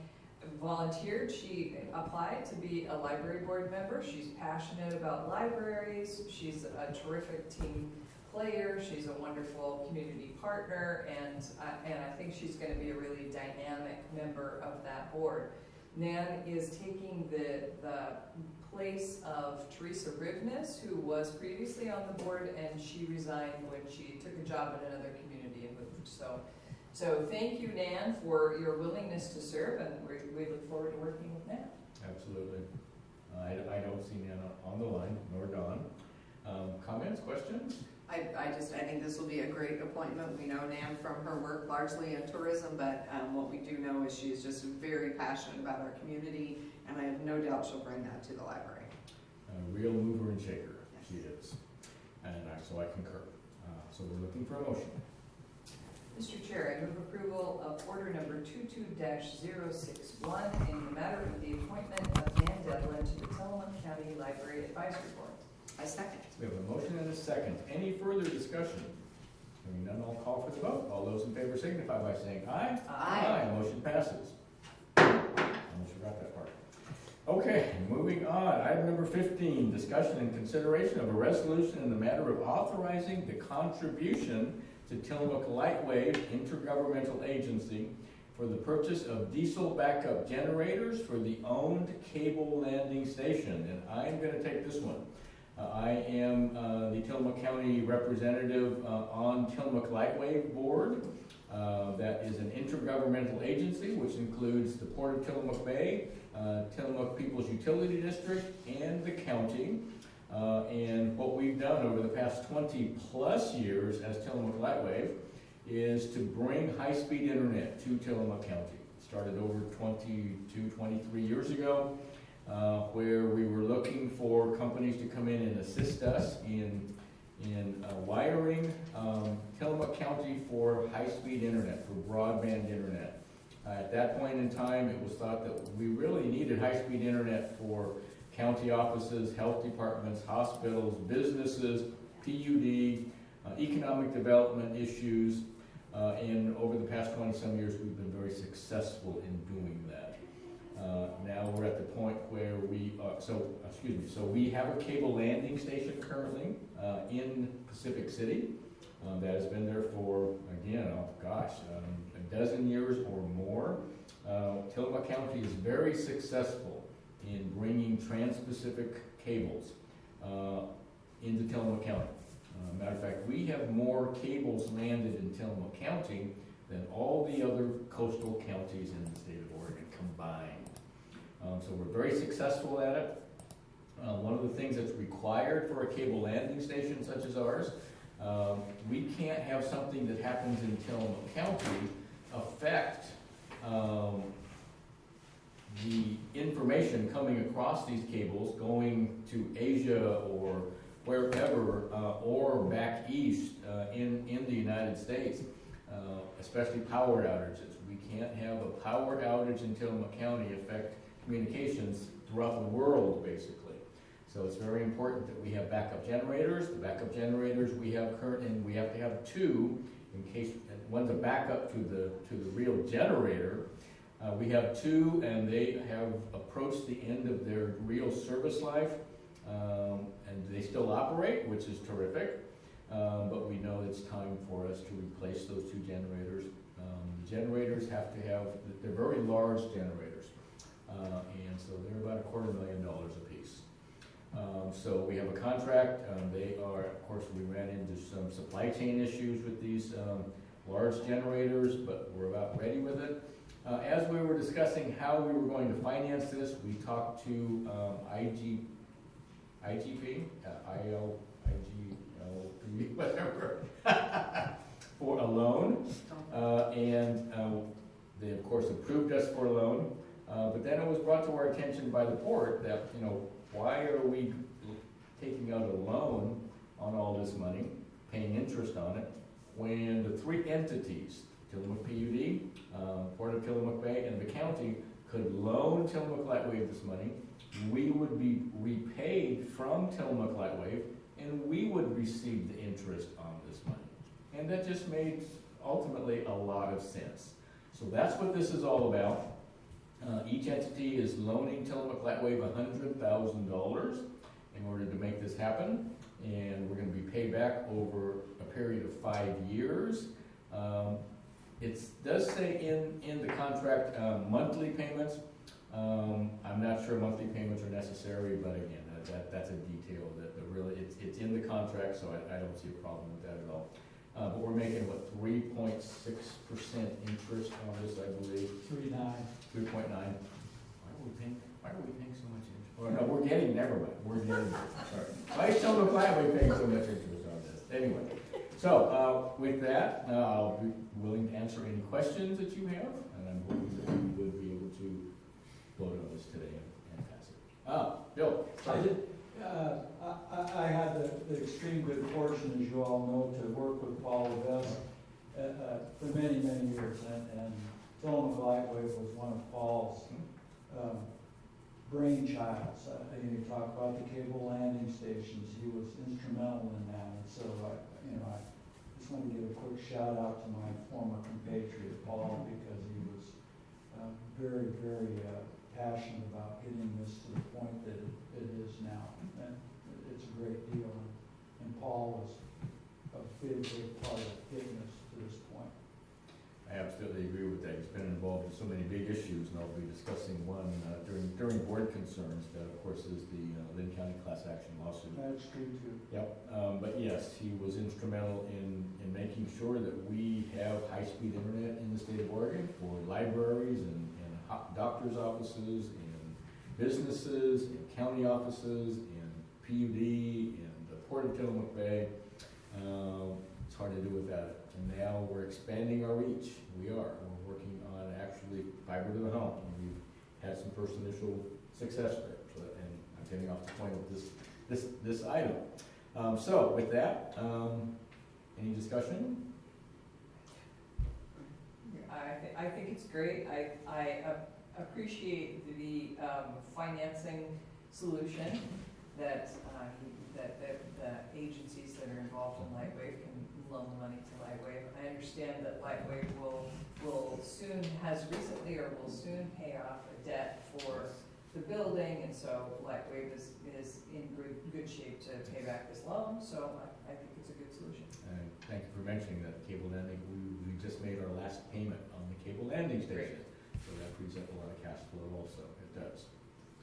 volunteered. She applied to be a library board member. She's passionate about libraries. She's a terrific team player. She's a wonderful community partner, and I think she's going to be a really dynamic member of that board. Nan is taking the place of Teresa Rivnes, who was previously on the board, and she resigned when she took a job in another community and moved. So thank you, Nan, for your willingness to serve, and we look forward to working with Nan. Absolutely. I don't see Nan on the line, nor Dawn. Comments, questions? I think this will be a great appointment. We know Nan from her work largely in tourism, but what we do know is she's just very passionate about our community, and I have no doubt she'll bring that to the library. A real mover and shaker, she is. And so I concur. So we're looking for a motion. Mr. Chair, I move approval of order number 22-061 in the matter of the appointment of Nan Devlin to the Tillamook County Library Advisory Board. I second. We have a motion and a second. Any further discussion? Hearing none, I'll call for the vote. All those in favor signify by saying aye. Aye. Motion passes. Almost forgot that part. Okay, moving on. Item number 15, discussion and consideration of a resolution in the matter of authorizing the contribution to Tillamook Lightwave Intergovernmental Agency for the purchase of diesel backup generators for the owned cable landing station. And I'm going to take this one. I am the Tillamook County representative on Tillamook Lightwave Board. That is an intergovernmental agency which includes the Port of Tillamook Bay, Tillamook People's Utility District, and the county. And what we've done over the past 20 plus years as Tillamook Lightwave is to bring high-speed internet to Tillamook County. It started over 23 years ago. Where we were looking for companies to come in and assist us in wiring Tillamook County for high-speed internet, for broadband internet. At that point in time, it was thought that we really needed high-speed internet for county offices, health departments, hospitals, businesses, PUD, economic development issues, and over the past 20-some years, we've been very successful in doing that. Now we're at the point where so we have a cable landing station currently in Pacific City that has been there for, again, a dozen years or more. Tillamook County is very successful in bringing trans-Pacific cables into Tillamook County. Matter of fact, we have more cables landed in Tillamook County than all the other coastal counties in the state of Oregon combined. So we're very successful at it. One of the things that's required for a cable landing station such as ours, we can't have something that happens in Tillamook County affect the information coming across these cables going to Asia or wherever or back east in the United States, especially power outages. We can't have a power outage in Tillamook County affect communications throughout the world, basically. So it's very important that we have backup generators. The backup generators we have and we have to have two in case one's a backup to the real generator. We have two, and they have approached the end of their real service life, and they still operate, which is terrific. But we know it's time for us to replace those two generators. Generators have to have, they're very large generators. And so they're about $250,000 a piece. So we have a contract. They are, of course, we ran into some supply chain issues with these large generators, but we're about ready with it. As we were discussing how we were going to finance this, we talked to IGP, whatever, for a loan. And they, of course, approved us for a loan. But then it was brought to our attention by the port that, why are we taking out a loan on all this money, paying interest on it, when the three entities, Tillamook PUD, Port of Tillamook Bay, and the county could loan Tillamook Lightwave this money. We would be repaid from Tillamook Lightwave, and we would receive the interest on this money. And that just made ultimately a lot of sense. So that's what this is all about. Each entity is loaning Tillamook Lightwave $100,000 in order to make this happen, and we're going to be paid back over a period of 5 years. It does say in the contract monthly payments. I'm not sure monthly payments are necessary, but again, that's a detail that really, it's in the contract, so I don't see a problem with that at all. But we're making, what, 3.6% interest on this, I believe, 3.9. 3.9. Why are we paying so much interest? Oh, no, we're getting, never mind, we're getting, sorry. I still don't know why we're paying so much interest on this. Anyway, so, with that, I'll be willing to answer any questions that you have, and I'm hoping that we would be able to vote on this today and pass it. Bill? I did, I had the extreme good fortune, as you all know, to work with Paul Levesque for many, many years, and Tillamook Lightwave was one of Paul's brainchilds. You talk about the cable landing stations, he was instrumental in that, and so I just want to give a quick shout out to my former compatriot Paul, because he was very, very passionate about getting this to the point that it is now. And it's a great deal, and Paul was a big, big part of getting us to this point. I absolutely agree with that. He's been involved in so many big issues, and I'll be discussing one during board concerns. That, of course, is the Lynn County class action lawsuit. That's true too. Yep. But yes, he was instrumental in making sure that we have high-speed internet in the state of Oregon for libraries and doctors' offices and businesses and county offices and PUD and the Port of Tillamook Bay. It's hard to do without it. And now we're expanding our reach. We're working on actually fiber to the home. And we've had some first initial success there. So, and I'm getting off the point of this item. So with that, any discussion? I think it's great. I appreciate the financing solution that the agencies that are involved in Lightwave can loan money to Lightwave. I understand that Lightwave will soon soon pay off a debt for the building, and so Lightwave is in good shape to pay back this loan. So I think it's a good solution. And thank you for mentioning that cable landing. We just made our last payment on the cable landing station. So that frees up a lot of cash flow also. It does.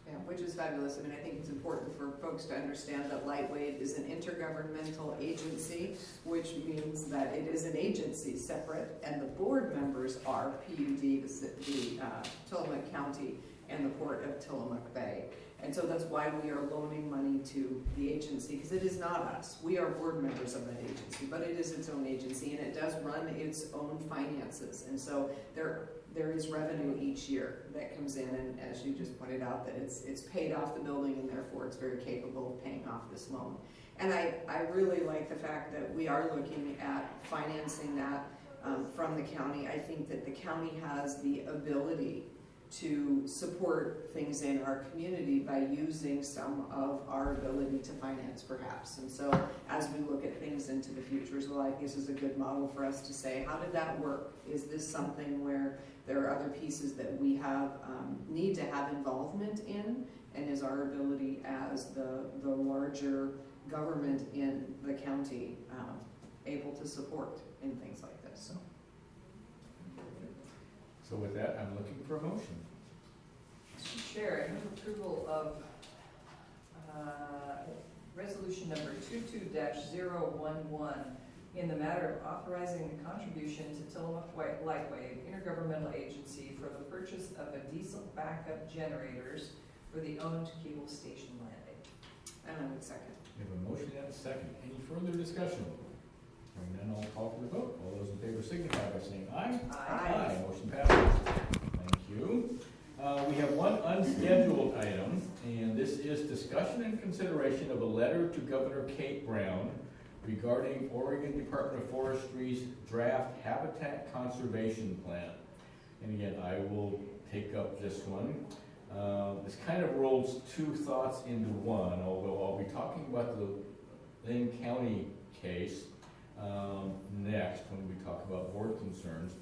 Yeah, which is fabulous. I mean, I think it's important for folks to understand that Lightwave is an intergovernmental agency, which means that it is an agency separate, and the board members are PUD, the Tillamook County, and the Port of Tillamook Bay. And so that's why we are loaning money to the agency, because it is not us. We are board members of that agency, but it is its own agency, and it does run its own finances. And so there is revenue each year that comes in, and as you just pointed out, that it's paid off the building, and therefore it's very capable of paying off this loan. And I really like the fact that we are looking at financing that from the county. I think that the county has the ability to support things in our community by using some of our ability to finance, perhaps. And so as we look at things into the future as well, I think this is a good model for us to say, how did that work? Is this something where there are other pieces that we have need to have involvement in? And is our ability as the larger government in the county able to support in things like this? So with that, I'm looking for a motion. Mr. Chair, I move approval of resolution number 22-011 in the matter of authorizing the contribution to Tillamook Lightwave Intergovernmental Agency for the purchase of a diesel backup generators for the owned cable station landing. And I would second. We have a motion and a second. Any further discussion? Hearing none, I'll call for the vote. All those in favor signify by saying aye. Aye. Motion passes. Thank you. We have one unscheduled item, and this is discussion and consideration of a letter to Governor Kate Brown regarding Oregon Department of Forestry's draft habitat conservation plan. And again, I will take up this one. This kind of rolls two thoughts into one, although I'll be talking about the Lynn County case next when we talk about board concerns.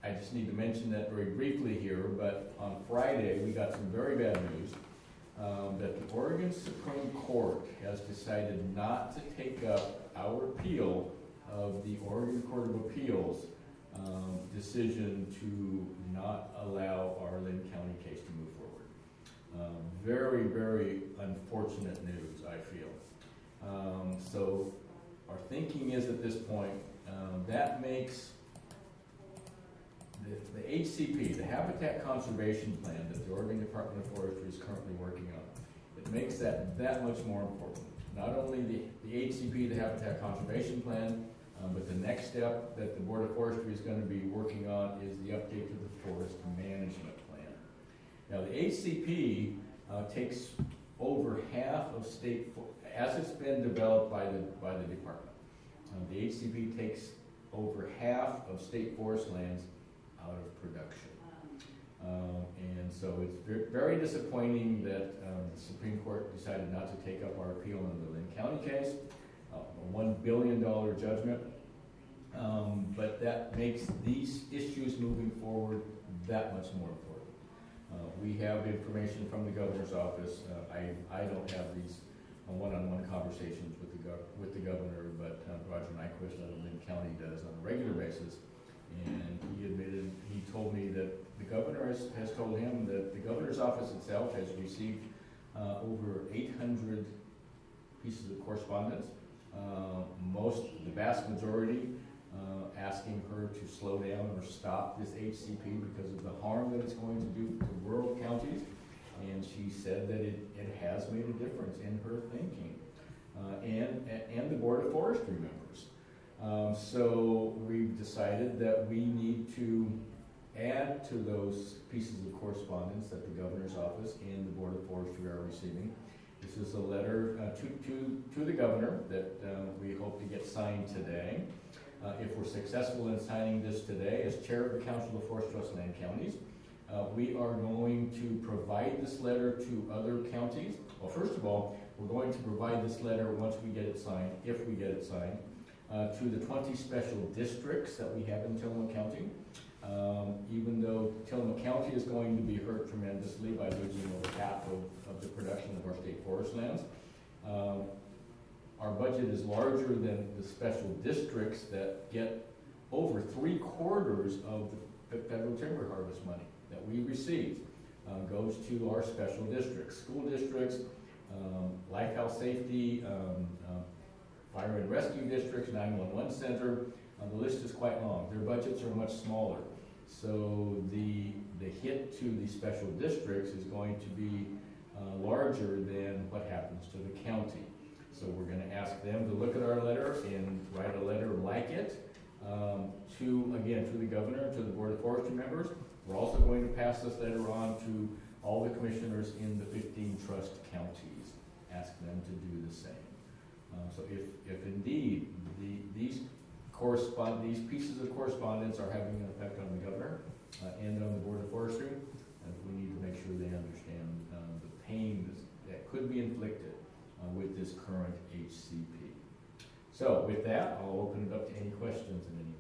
I just need to mention that very briefly here, but on Friday we got some very bad news that the Oregon Supreme Court has decided not to take up our appeal of the Oregon Court of Appeals decision to not allow our Lynn County case to move forward. Very, very unfortunate news, I feel. So our thinking is at this point, that makes the HCP, the Habitat Conservation Plan that the Oregon Department of Forestry is currently working on, it makes that much more important. Not only the HCP, the Habitat Conservation Plan, but the next step that the Board of Forestry is going to be working on is the update to the Forest Management Plan. Now, the HCP takes over half of state, as it's been developed by the department. The HCP takes over half of state forest lands out of production. And so it's very disappointing that the Supreme Court decided not to take up our appeal in the Lynn County case, a $1 billion judgment. But that makes these issues moving forward that much more important. We have information from the governor's office. I don't have these one-on-one conversations with the governor, but Roger Nyquist out of Lynn County does on a regular basis. And he told me that the governor has told him that the governor's office itself has received over 800 pieces of correspondence, the vast majority asking her to slow down or stop this HCP because of the harm that it's going to do to rural counties. And she said that it has made a difference in her thinking, and the Board of Forestry members. So we've decided that we need to add to those pieces of correspondence that the governor's office and the Board of Forestry are receiving. This is a letter to the governor that we hope to get signed today. If we're successful in signing this today, as chair of the Council of Forest Trust Land Counties, we are going to provide this letter to other counties. Well, first of all, we're going to provide this letter once we get it signed, if we get it signed, to the 20 special districts that we have in Tillamook County. Even though Tillamook County is going to be hurt tremendously by losing over half of the production of our state forest lands, our budget is larger than the special districts that get over 3/4 of the federal timber harvest money that we receive goes to our special districts, school districts, lifehouse safety, fire and rescue districts, 911 center. The list is quite long. Their budgets are much smaller. So the hit to the special districts is going to be larger than what happens to the county. So we're going to ask them to look at our letter and write a letter like it to the governor, to the Board of Forestry members. We're also going to pass this letter on to all the commissioners in the 15 trust counties, ask them to do the same. So if indeed these pieces of correspondence are having an effect on the governor and on the Board of Forestry, we need to make sure they understand the pain that could be inflicted with this current HCP. So with that, I'll open it up to any questions that anyone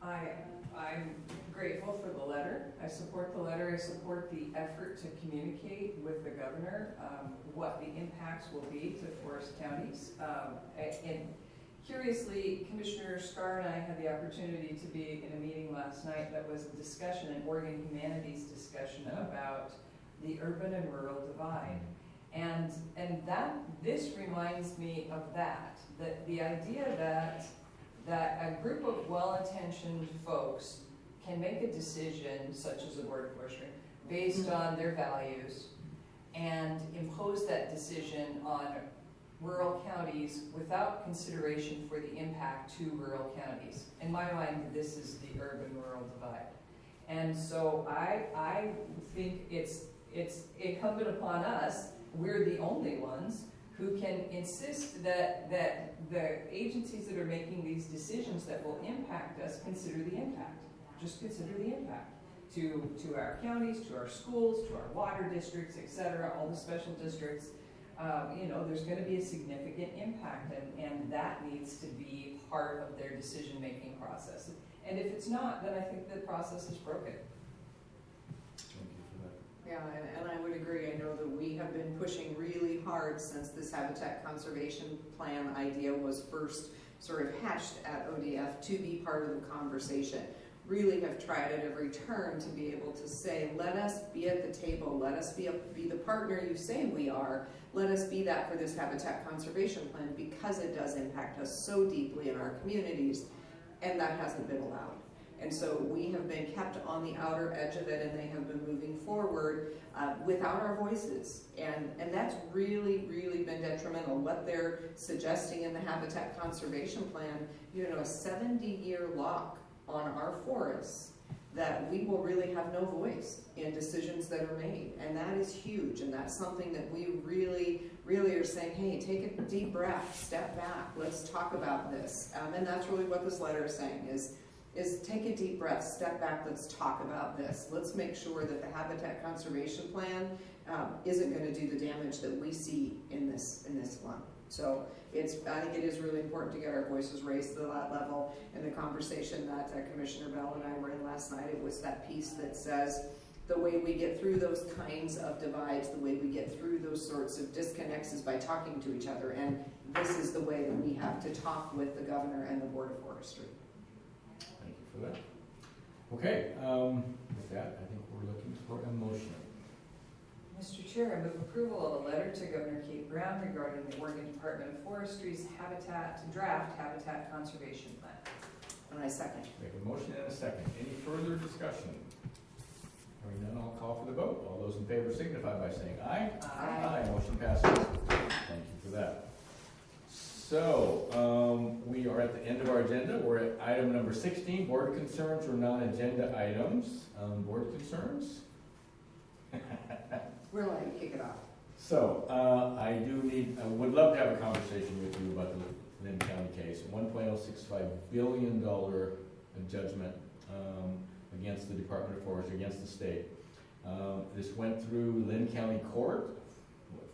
might have. I'm grateful for the letter. I support the letter. I support the effort to communicate with the governor what the impacts will be to forest counties. And curiously, Commissioner Scar and I had the opportunity to be in a meeting last night that was a discussion, an Oregon Humanities discussion about the urban and rural divide. And this reminds me of that the idea that a group of well-intentioned folks can make a decision, such as the Board of Forestry, based on their values, and impose that decision on rural counties without consideration for the impact to rural counties. In my mind, this is the urban-rural divide. And so I think it's incumbent upon us, we're the only ones who can insist that the agencies that are making these decisions that will impact us consider the impact. Just consider the impact to our counties, to our schools, to our water districts, et cetera, all the special districts. There's going to be a significant impact, and that needs to be part of their decision-making process. And if it's not, then I think the process is broken. Yeah, and I would agree. I know that we have been pushing really hard since this Habitat Conservation Plan idea was first sort of hatched at ODF to be part of the conversation. Really have tried at every turn to be able to say, let us be at the table, let us be the partner you say we are, let us be that for this habitat conservation plan, because it does impact us so deeply in our communities, and that hasn't been allowed. And so we have been kept on the outer edge of it, and they have been moving forward without our voices. And that's really, really been detrimental. What they're suggesting in the habitat conservation plan, you know, a 70-year lock on our forests, that we will really have no voice in decisions that are made. And that is huge, and that's something that we really, really are saying, hey, take a deep breath, step back, let's talk about this. And that's really what this letter is saying, is take a deep breath, step back, let's talk about this. Let's make sure that the habitat conservation plan isn't going to do the damage that we see in this one. So I think it is really important to get our voices raised to that level. In the conversation that Commissioner Bell and I were in last night, it was that piece that says the way we get through those kinds of divides, the way we get through those sorts of disconnects is by talking to each other. And this is the way that we have to talk with the governor and the Board of Forestry. Thank you for that. Okay, with that, I think we're looking for a motion. Mr. Chair, I move approval of a letter to Governor Kate Brown regarding the Oregon Department of Forestry's draft habitat conservation plan. And I second. We have a motion and a second. Any further discussion? Hearing none, I'll call for the vote. All those in favor signify by saying aye. Aye. Motion passes. Thank you for that. So, we are at the end of our agenda. We're at item number 16, board concerns or non-agenda items. Board concerns? We're letting you kick it off. So, I would love to have a conversation with you about the Lynn County case. $1.065 billion judgment against the Department of Forestry, against the state. This went through Lynn County Court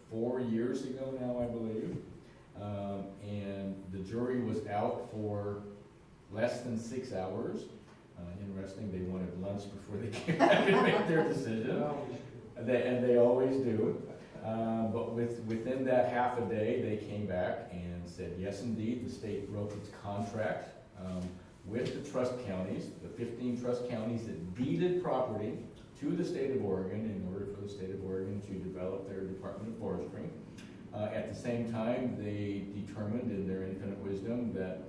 4 years ago now, I believe. And the jury was out for less than 6 hours. Interesting, they wanted lunch before they came back and made their decision. And they always do. But within that half a day, they came back and said, yes, indeed, the state broke its contract with the trust counties, the 15 trust counties that deeded property to the state of Oregon in order for the state of Oregon to develop their Department of Forestry. At the same time, they determined in their infinite wisdom that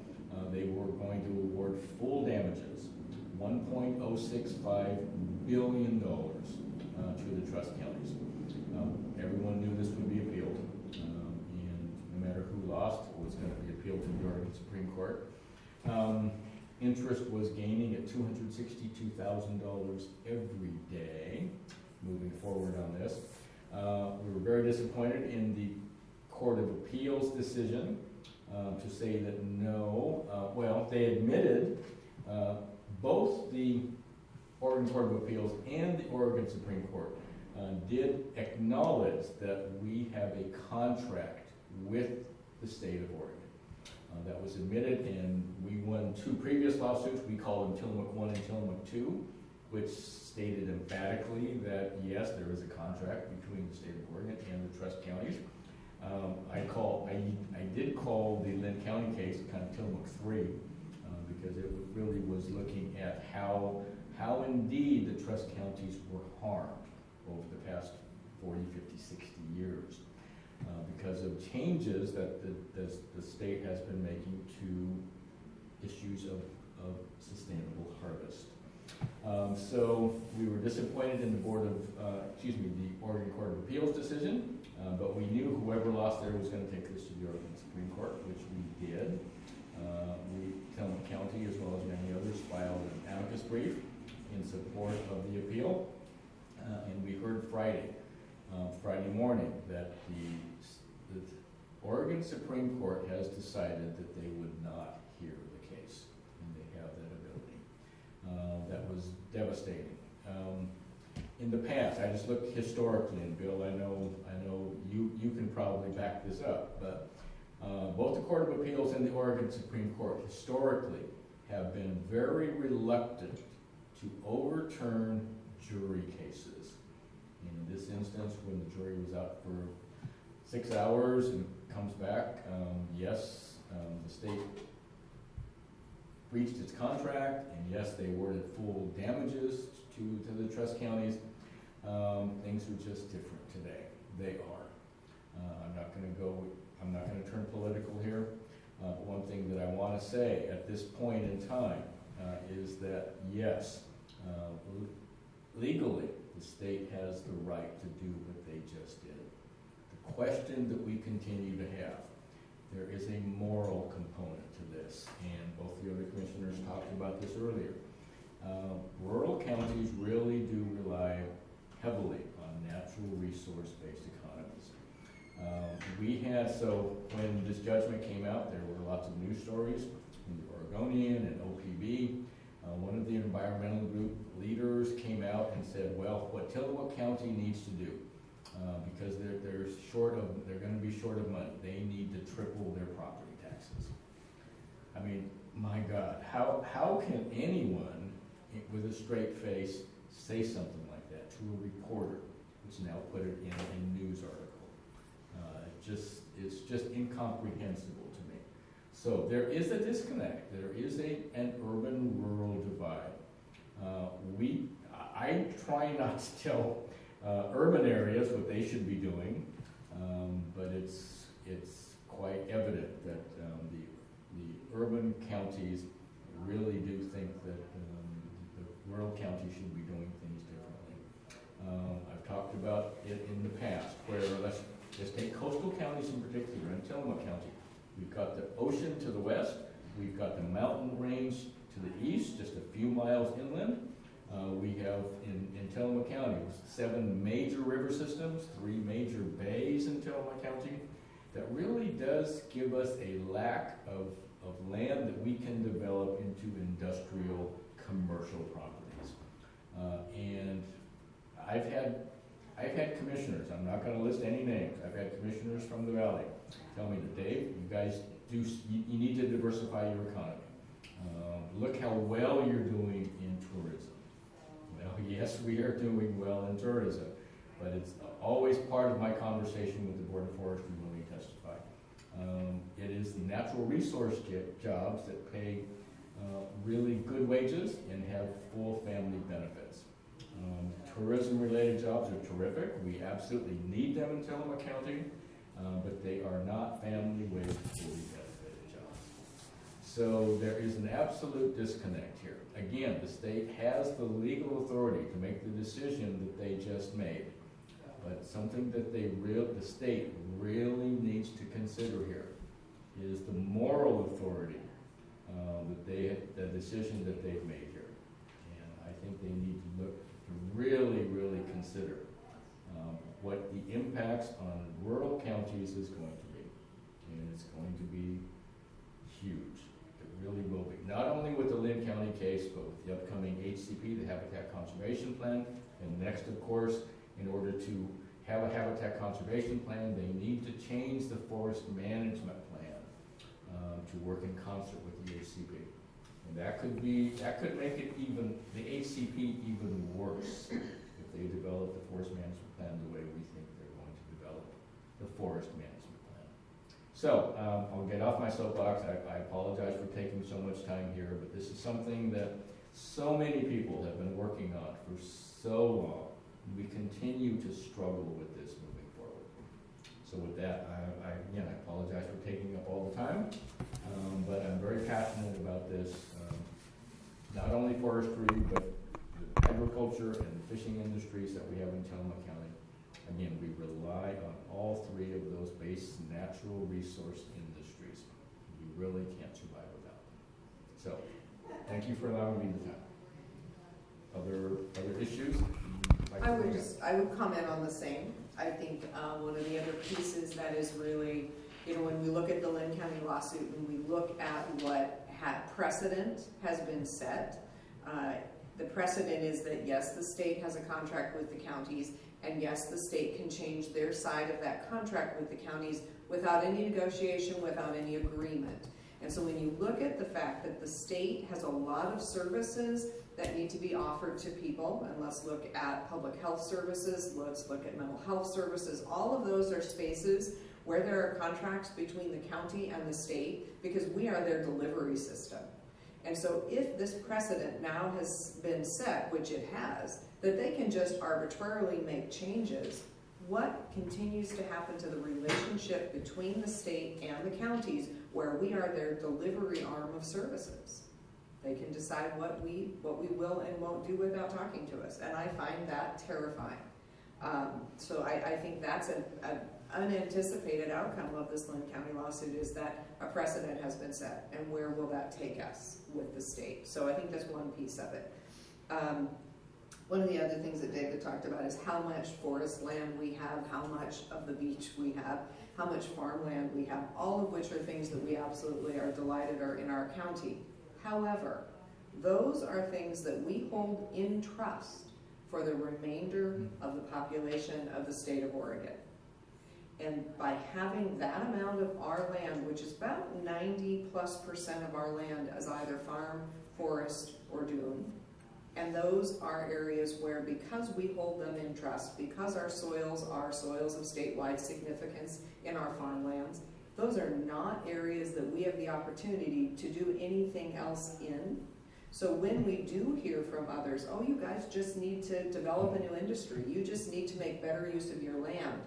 they were going to award full damages, $1.065 billion to the trust counties. Everyone knew this would be appealed, and no matter who lost, it was going to be appealed to the Oregon Supreme Court. Interest was gaining at $262,000 every day moving forward on this. We were very disappointed in the Court of Appeals decision to say that no, they admitted both the Oregon Court of Appeals and the Oregon Supreme Court did acknowledge that we have a contract with the state of Oregon. That was admitted, and we won 2 previous lawsuits. We called them Tillamook 1 and Tillamook 2, which stated emphatically that yes, there is a contract between the state of Oregon and the trust counties. I did call the Lynn County case kind of Tillamook 3 because it really was looking at how indeed the trust counties were harmed over the past 40, 50, 60 years because of changes that the state has been making to issues of sustainable harvest. So we were disappointed in the the Oregon Court of Appeals decision, but we knew whoever lost there was going to take this to the Oregon Supreme Court, which we did. Tillamook County, as well as many others, filed an amicus brief in support of the appeal, and we heard Friday morning that the Oregon Supreme Court has decided that they would not hear the case, and they have that ability. That was devastating. In the past, I just looked historically, and Bill, I know you can probably back this up, but both the Court of Appeals and the Oregon Supreme Court historically have been very reluctant to overturn jury cases. In this instance, when the jury was out for 6 hours and comes back, yes, the state breached its contract, and yes, they awarded full damages to the trust counties. Things are just different today. They are. I'm not gonna turn political here. One thing that I wanna say at this point in time is that, yes, legally, the state has the right to do what they just did. The question that we continue to have, there is a moral component to this, and both the other commissioners talked about this earlier. Rural counties really do rely heavily on natural resource-based economies. So when this judgment came out, there were lots of news stories in the Oregonian and OPB. One of the environmental group leaders came out and said, well, what Tillamook County needs to do, because they're gonna be short of money, they need to triple their property taxes. I mean, my God, how can anyone with a straight face say something like that to a reporter, which now put it in a news article? It's just incomprehensible to me. So there is a disconnect. There is an urban-rural divide. I try not to tell urban areas what they should be doing, but it's quite evident that the urban counties really do think that the rural counties should be doing things differently. I've talked about it in the past, where let's take coastal counties in particular, in Tillamook County. We've got the ocean to the west, we've got the mountain range to the east, just a few miles inland. We have in Tillamook County 7 major river systems, 3 major bays in Tillamook County. That really does give us a lack of land that we can develop into industrial commercial properties. And I've had commissioners, I'm not gonna list any names, I've had commissioners from the valley tell me that, Dave, you guys you need to diversify your economy. Look how well you're doing in tourism. Well, yes, we are doing well in tourism, but it's always part of my conversation with the Board of Forestry when we testify. It is the natural resource jobs that pay really good wages and have full family benefits. Tourism-related jobs are terrific. We absolutely need them in Tillamook County, but they are not family-wage, fully benefited jobs. So there is an absolute disconnect here. Again, the state has the legal authority to make the decision that they just made, but something that the state really needs to consider here is the moral authority the decision that they've made here. And I think they need to look to really, really consider what the impacts on rural counties is going to be. And it's going to be huge. It really will be. Not only with the Lynn County case, but with the upcoming HCP, the Habitat Conservation Plan. And next, of course, in order to have a habitat conservation plan, they need to change the forest management plan to work in concert with the HCP. And that could make it the HCP even worse if they develop the forest management plan the way we think they're going to develop the forest management plan. So I'll get off my soapbox. I apologize for taking so much time here, but this is something that so many people have been working on for so long. We continue to struggle with this moving forward. So with that, I apologize for taking up all the time, but I'm very passionate about this, not only forestry, but the agriculture and the fishing industries that we have in Tillamook County. Again, we rely on all 3 of those base natural resource industries. We really can't survive without them. So, thank you for allowing me the time. Other issues? I would comment on the same. I think one of the other pieces that is really, when we look at the Lynn County lawsuit and we look at what precedent has been set, the precedent is that yes, the state has a contract with the counties, and yes, the state can change their side of that contract with the counties without any negotiation, without any agreement. And so when you look at the fact that the state has a lot of services that need to be offered to people, and let's look at public health services, let's look at mental health services, all of those are spaces where there are contracts between the county and the state because we are their delivery system. And so if this precedent now has been set, which it has, that they can just arbitrarily make changes, what continues to happen to the relationship between the state and the counties where we are their delivery arm of services? They can decide what we will and won't do without talking to us, and I find that terrifying. So I think that's an unanticipated outcome of this Lynn County lawsuit, is that a precedent has been set, and where will that take us with the state? So I think that's one piece of it. One of the other things that David talked about is how much forest land we have, how much of the beach we have, how much farmland we have, all of which are things that we absolutely are delighted are in our county. However, those are things that we hold in trust for the remainder of the population of the state of Oregon. And by having that amount of our land, which is about 90+% of our land, as either farm, forest, or dune, and those are areas where, because we hold them in trust, because our soils are soils of statewide significance in our farmlands, those are not areas that we have the opportunity to do anything else in. So when we do hear from others, oh, you guys just need to develop a new industry, you just need to make better use of your land.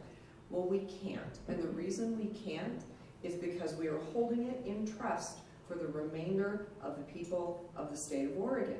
Well, we can't. And the reason we can't is because we are holding it in trust for the remainder of the people of the state of Oregon,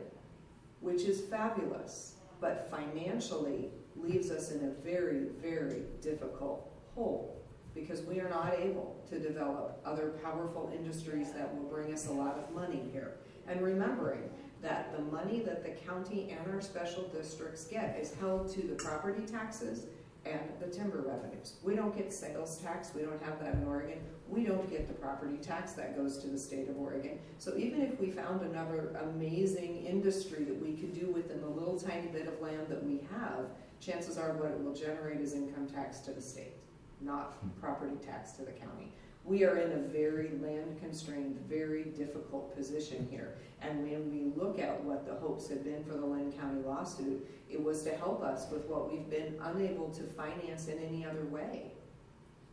which is fabulous, but financially leaves us in a very, very difficult hole, because we are not able to develop other powerful industries that will bring us a lot of money here. And remembering that the money that the county and our special districts get is held to the property taxes and the timber revenues. We don't get sales tax, we don't have that in Oregon. We don't get the property tax that goes to the state of Oregon. So even if we found another amazing industry that we could do within the little tiny bit of land that we have, chances are what it will generate is income tax to the state, not property tax to the county. We are in a very land-constrained, very difficult position here. And when we look at what the hopes had been for the Lynn County lawsuit, it was to help us with what we've been unable to finance in any other way.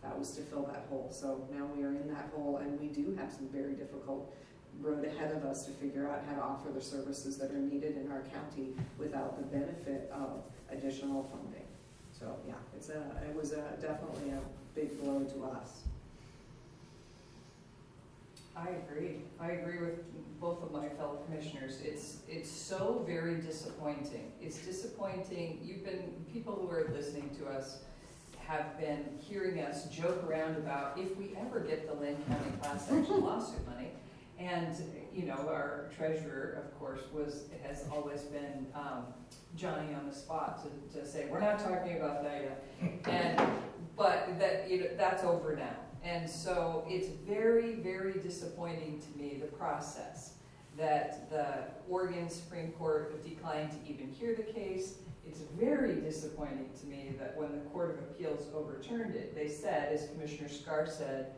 That was to fill that hole. So now we are in that hole, and we do have some very difficult road ahead of us to figure out how to offer the services that are needed in our county without the benefit of additional funding. So yeah, it was definitely a big blow to us. I agree with both of my fellow commissioners. It's so very disappointing. It's disappointing. People who are listening to us have been hearing us joke around about if we ever get the Lynn County class action lawsuit money. And, our treasurer, of course, has always been Johnny on the spot to say, we're not talking about that yet. But that's over now. And so it's very, very disappointing to me, the process, that the Oregon Supreme Court declined to even hear the case. It's very disappointing to me that when the Court of Appeals overturned it, they said, as Commissioner Scar said,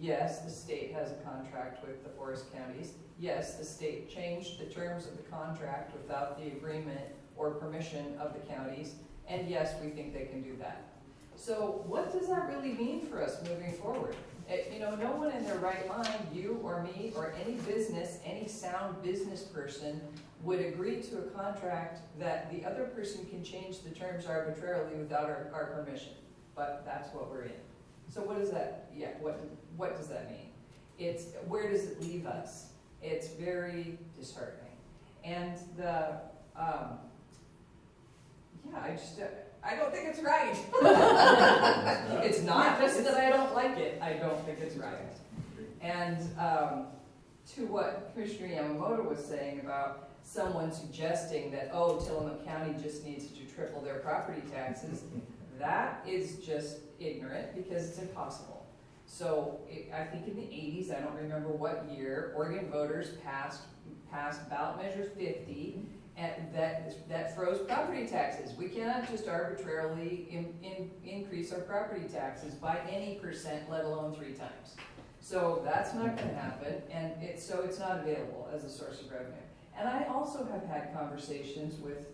yes, the state has a contract with the forest counties. Yes, the state changed the terms of the contract without the agreement or permission of the counties. And yes, we think they can do that. So what does that really mean for us moving forward? No one in their right mind, you or me or any business, any sound business person would agree to a contract that the other person can change the terms arbitrarily without our permission. But that's what we're in. So what does that, what does that mean? Where does it leave us? It's very disheartening. And I don't think it's right. It's not just that I don't like it, I don't think it's right. And to what Commissioner Yamamoto was saying about someone suggesting that, Tillamook County just needs to triple their property taxes, that is just ignorant because it's impossible. So I think in the 80s, I don't remember what year, Oregon voters passed ballot measure 50, and that froze property taxes. We cannot just arbitrarily increase our property taxes by any percent, let alone 3 times. So that's not going to happen, and it's not available as a source of revenue. And I also have had conversations with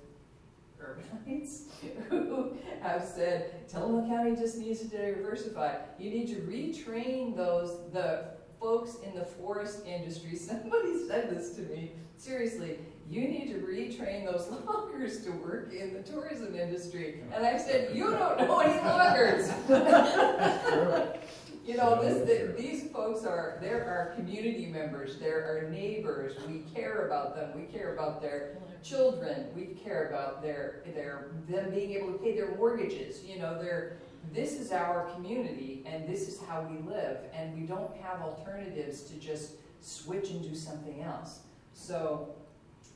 urbanites who have said, Tillamook County just needs to diversify. You need to retrain the folks in the forest industry, somebody said this to me, seriously, you need to retrain those loggers to work in the tourism industry. And I said, you don't know any loggers. You know, these folks they're our community members, they're our neighbors, we care about them, we care about their children, we care about them being able to pay their mortgages, you know, this is our community and this is how we live, and we don't have alternatives to just switch and do something else. So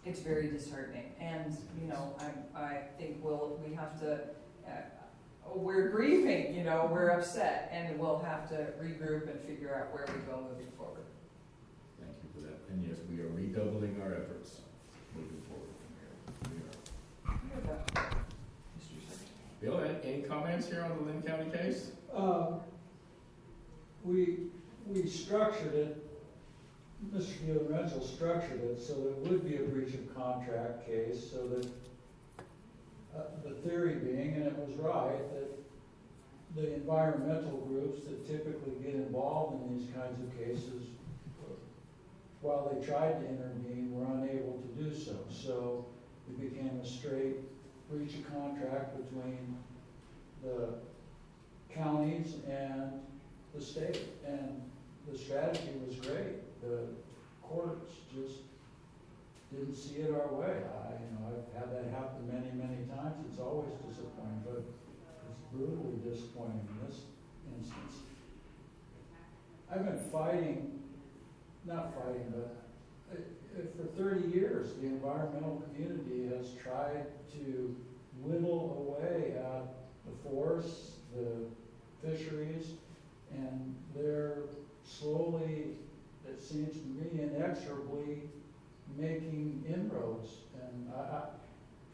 it's very disheartening, and you know, I think we have to, we're grieving, you know, we're upset, and we'll have to regroup and figure out where we go moving forward. Thank you for that. And yes, we are redoubling our efforts moving forward from here. We are. Bill, any comments here on the Lynn County case? We structured it, Mr. Gill-Renzel structured it so that it would be a breach of contract case, so that the theory being, and it was right, that the environmental groups that typically get involved in these kinds of cases, while they tried to intervene, were unable to do so. So it became a straight breach of contract between the counties and the state, and the strategy was great. The courts just didn't see it our way. I've had that happen many, many times. It's always disappointing, but it's brutally disappointing in this instance. I've been for 30 years, the environmental community has tried to whittle away at the forests, the fisheries, and they're slowly, it seems to me, inexorably making inroads. And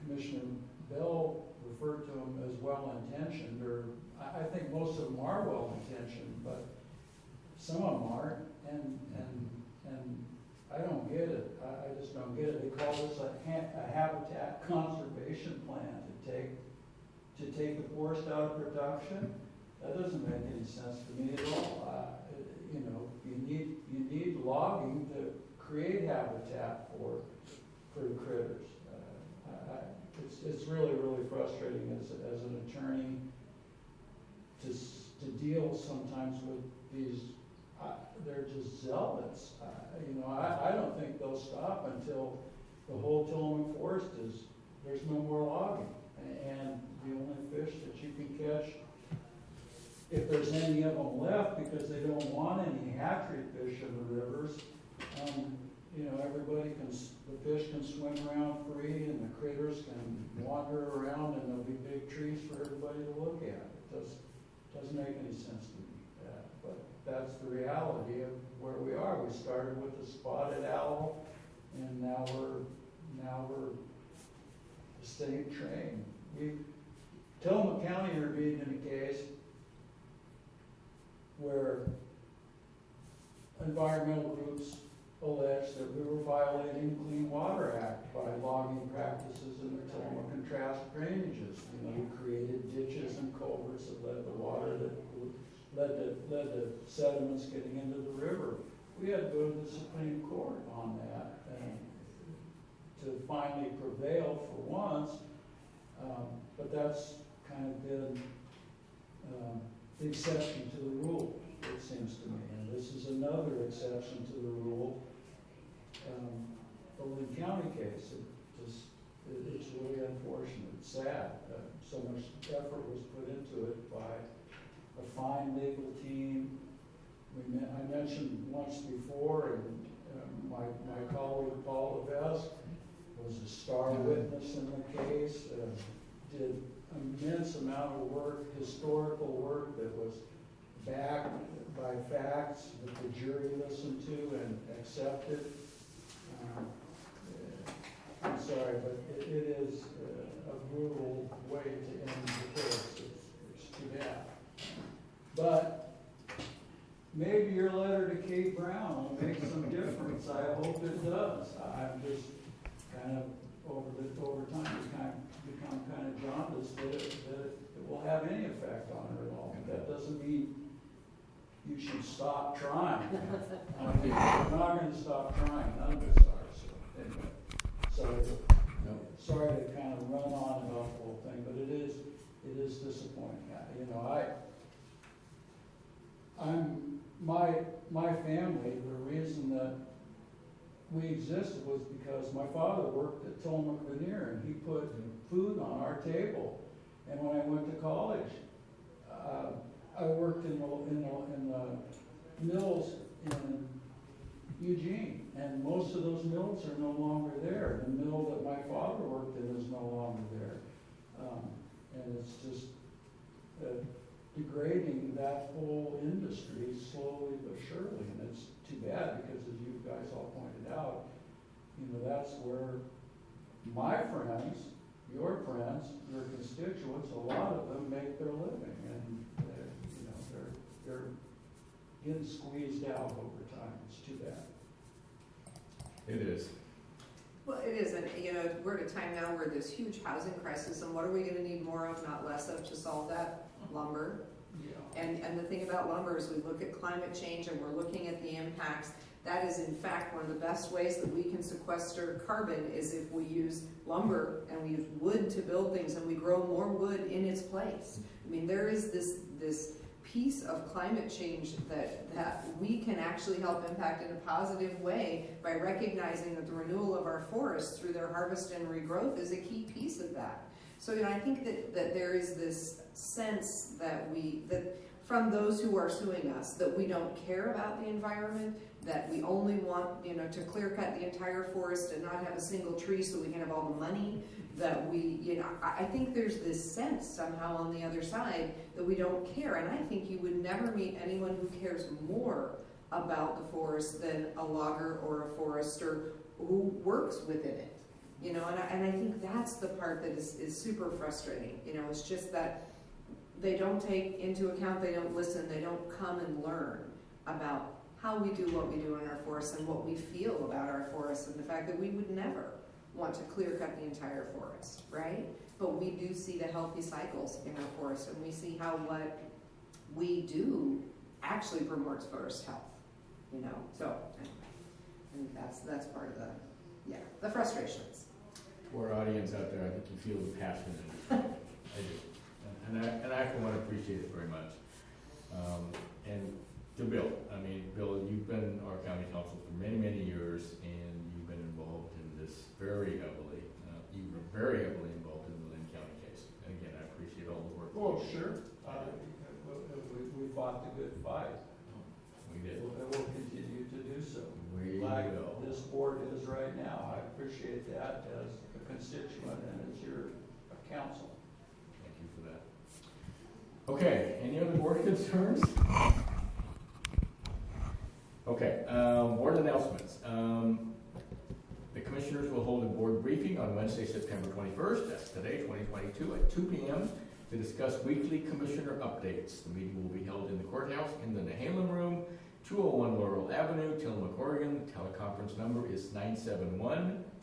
Commissioner Bell referred to them as well-intentioned, or I think most of them are well-intentioned, but some of them aren't, and I don't get it. I just don't get it. They call this a habitat conservation plan to take the forest out of production. That doesn't make any sense to me at all. You need logging to create habitat for the critters. It's really, really frustrating as an attorney to deal sometimes with these. They're just zealots. I don't think they'll stop until the whole Tillamook Forest there's no more logging. And the only fish that you can catch, if there's any of them left, because they don't want any hatchery fish in the rivers, the fish can swim around free and the critters can wander around and there'll be big trees for everybody to look at. It doesn't make any sense to me. But that's the reality of where we are. We started with the spotted owl, and now we're the same train. Tillamook County intervened in a case where environmental groups alleged that we were violating the Clean Water Act by logging practices in the Tillamook and Trask drainages. We created ditches and culverts that led to water that led to sediments getting into the river. We had to go to the Supreme Court on that and to finally prevail for once, but that's kind of been the exception to the rule, it seems to me. And this is another exception to the rule. The Lynn County case, it's really unfortunate. It's sad. So much effort was put into it by a fine legal team. I mentioned once before, and my colleague Paul Levesque was a star witness in the case, did immense amount of work, historical work that was backed by facts that the jury listened to and accepted. I'm sorry, but it is a brutal way to end the case. It's too bad. But maybe your letter to Kate Brown will make some difference. I hope it does. I'm just kind of over time become kind of jaundiced that it will have any effect on her at all. That doesn't mean you should stop trying. I mean, we're not gonna stop trying, none of us are, so anyway. So, sorry to kind of run on about the whole thing, but it is disappointing. You know, my family, the reason that we existed was because my father worked at Tillamook Veneer, and he put food on our table. And when I went to college, I worked in the mills in Eugene, and most of those mills are no longer there. The mill that my father worked in is no longer there. And it's just degrading that whole industry slowly but surely, and it's too bad because, as you guys all pointed out, you know, that's where my friends, your friends, your constituents, a lot of them make their living, and they're getting squeezed out over time. It's too bad. It is. Well, it is, and you know, we're at a time now where there's huge housing crisis, and what are we gonna need more of, not less of, to solve that? Lumber. Yeah. And the thing about lumber is we look at climate change and we're looking at the impacts. That is in fact one of the best ways that we can sequester carbon is if we use lumber and we use wood to build things and we grow more wood in its place. I mean, there is this piece of climate change that we can actually help impact in a positive way by recognizing that the renewal of our forests through their harvest and regrowth is a key piece of that. So, you know, I think that there is this sense that from those who are suing us, that we don't care about the environment, that we only want, you know, to clear cut the entire forest and not have a single tree so we can have all the money, that we, you know, I think there's this sense somehow on the other side that we don't care. And I think you would never meet anyone who cares more about the forest than a logger or a forester who works within it. You know, and I think that's the part that is super frustrating. You know, it's just that they don't take into account, they don't listen, they don't come and learn about how we do what we do in our forests and what we feel about our forests, and the fact that we would never want to clear cut the entire forest, right? But we do see the healthy cycles in our forests, and we see how what we do actually promotes forest health, you know? So anyway, I think that's part of the frustrations. To our audience out there, I think you feel the passion in it. I do. And I for one appreciate it very much. And to Bill, I mean, Bill, you've been our county council for many, many years, and you've been involved in this very heavily. You were very heavily involved in the Lynn County case. And again, I appreciate all the work. Oh, sure. We fought the good fight. We did. And we'll continue to do so. We Like will. this board is right now. I appreciate that as a constituent and as your council. Thank you for that. Okay, any other board concerns? Okay, board announcements. The commissioners will hold a board briefing on Wednesday, September 21st, that's today, 2022, at 2 p.m. to discuss weekly commissioner updates. The meeting will be held in the courthouse in the Nehalem Room, 201 Laurel Avenue, Tillamook, Oregon. The teleconference number is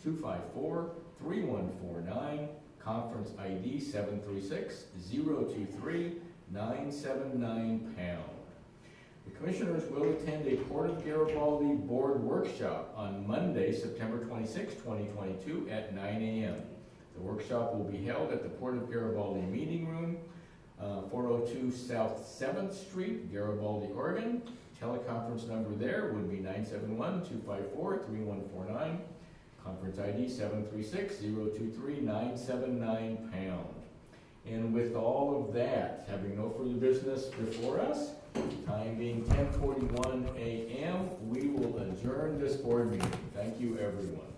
971-254-3149. Conference ID 736-023-979#. The commissioners will attend a Port of Garibaldi board workshop on Monday, September 26, 2022 at 9 a.m. The workshop will be held at the Port of Garibaldi Meeting Room, 402 South 7th Street, Garibaldi, Oregon. Teleconference number there would be 971-254-3149. Conference ID 736-023-979#. And with all of that, having no further business before us, time being 10:41 a.m., we will adjourn this board meeting. Thank you, everyone.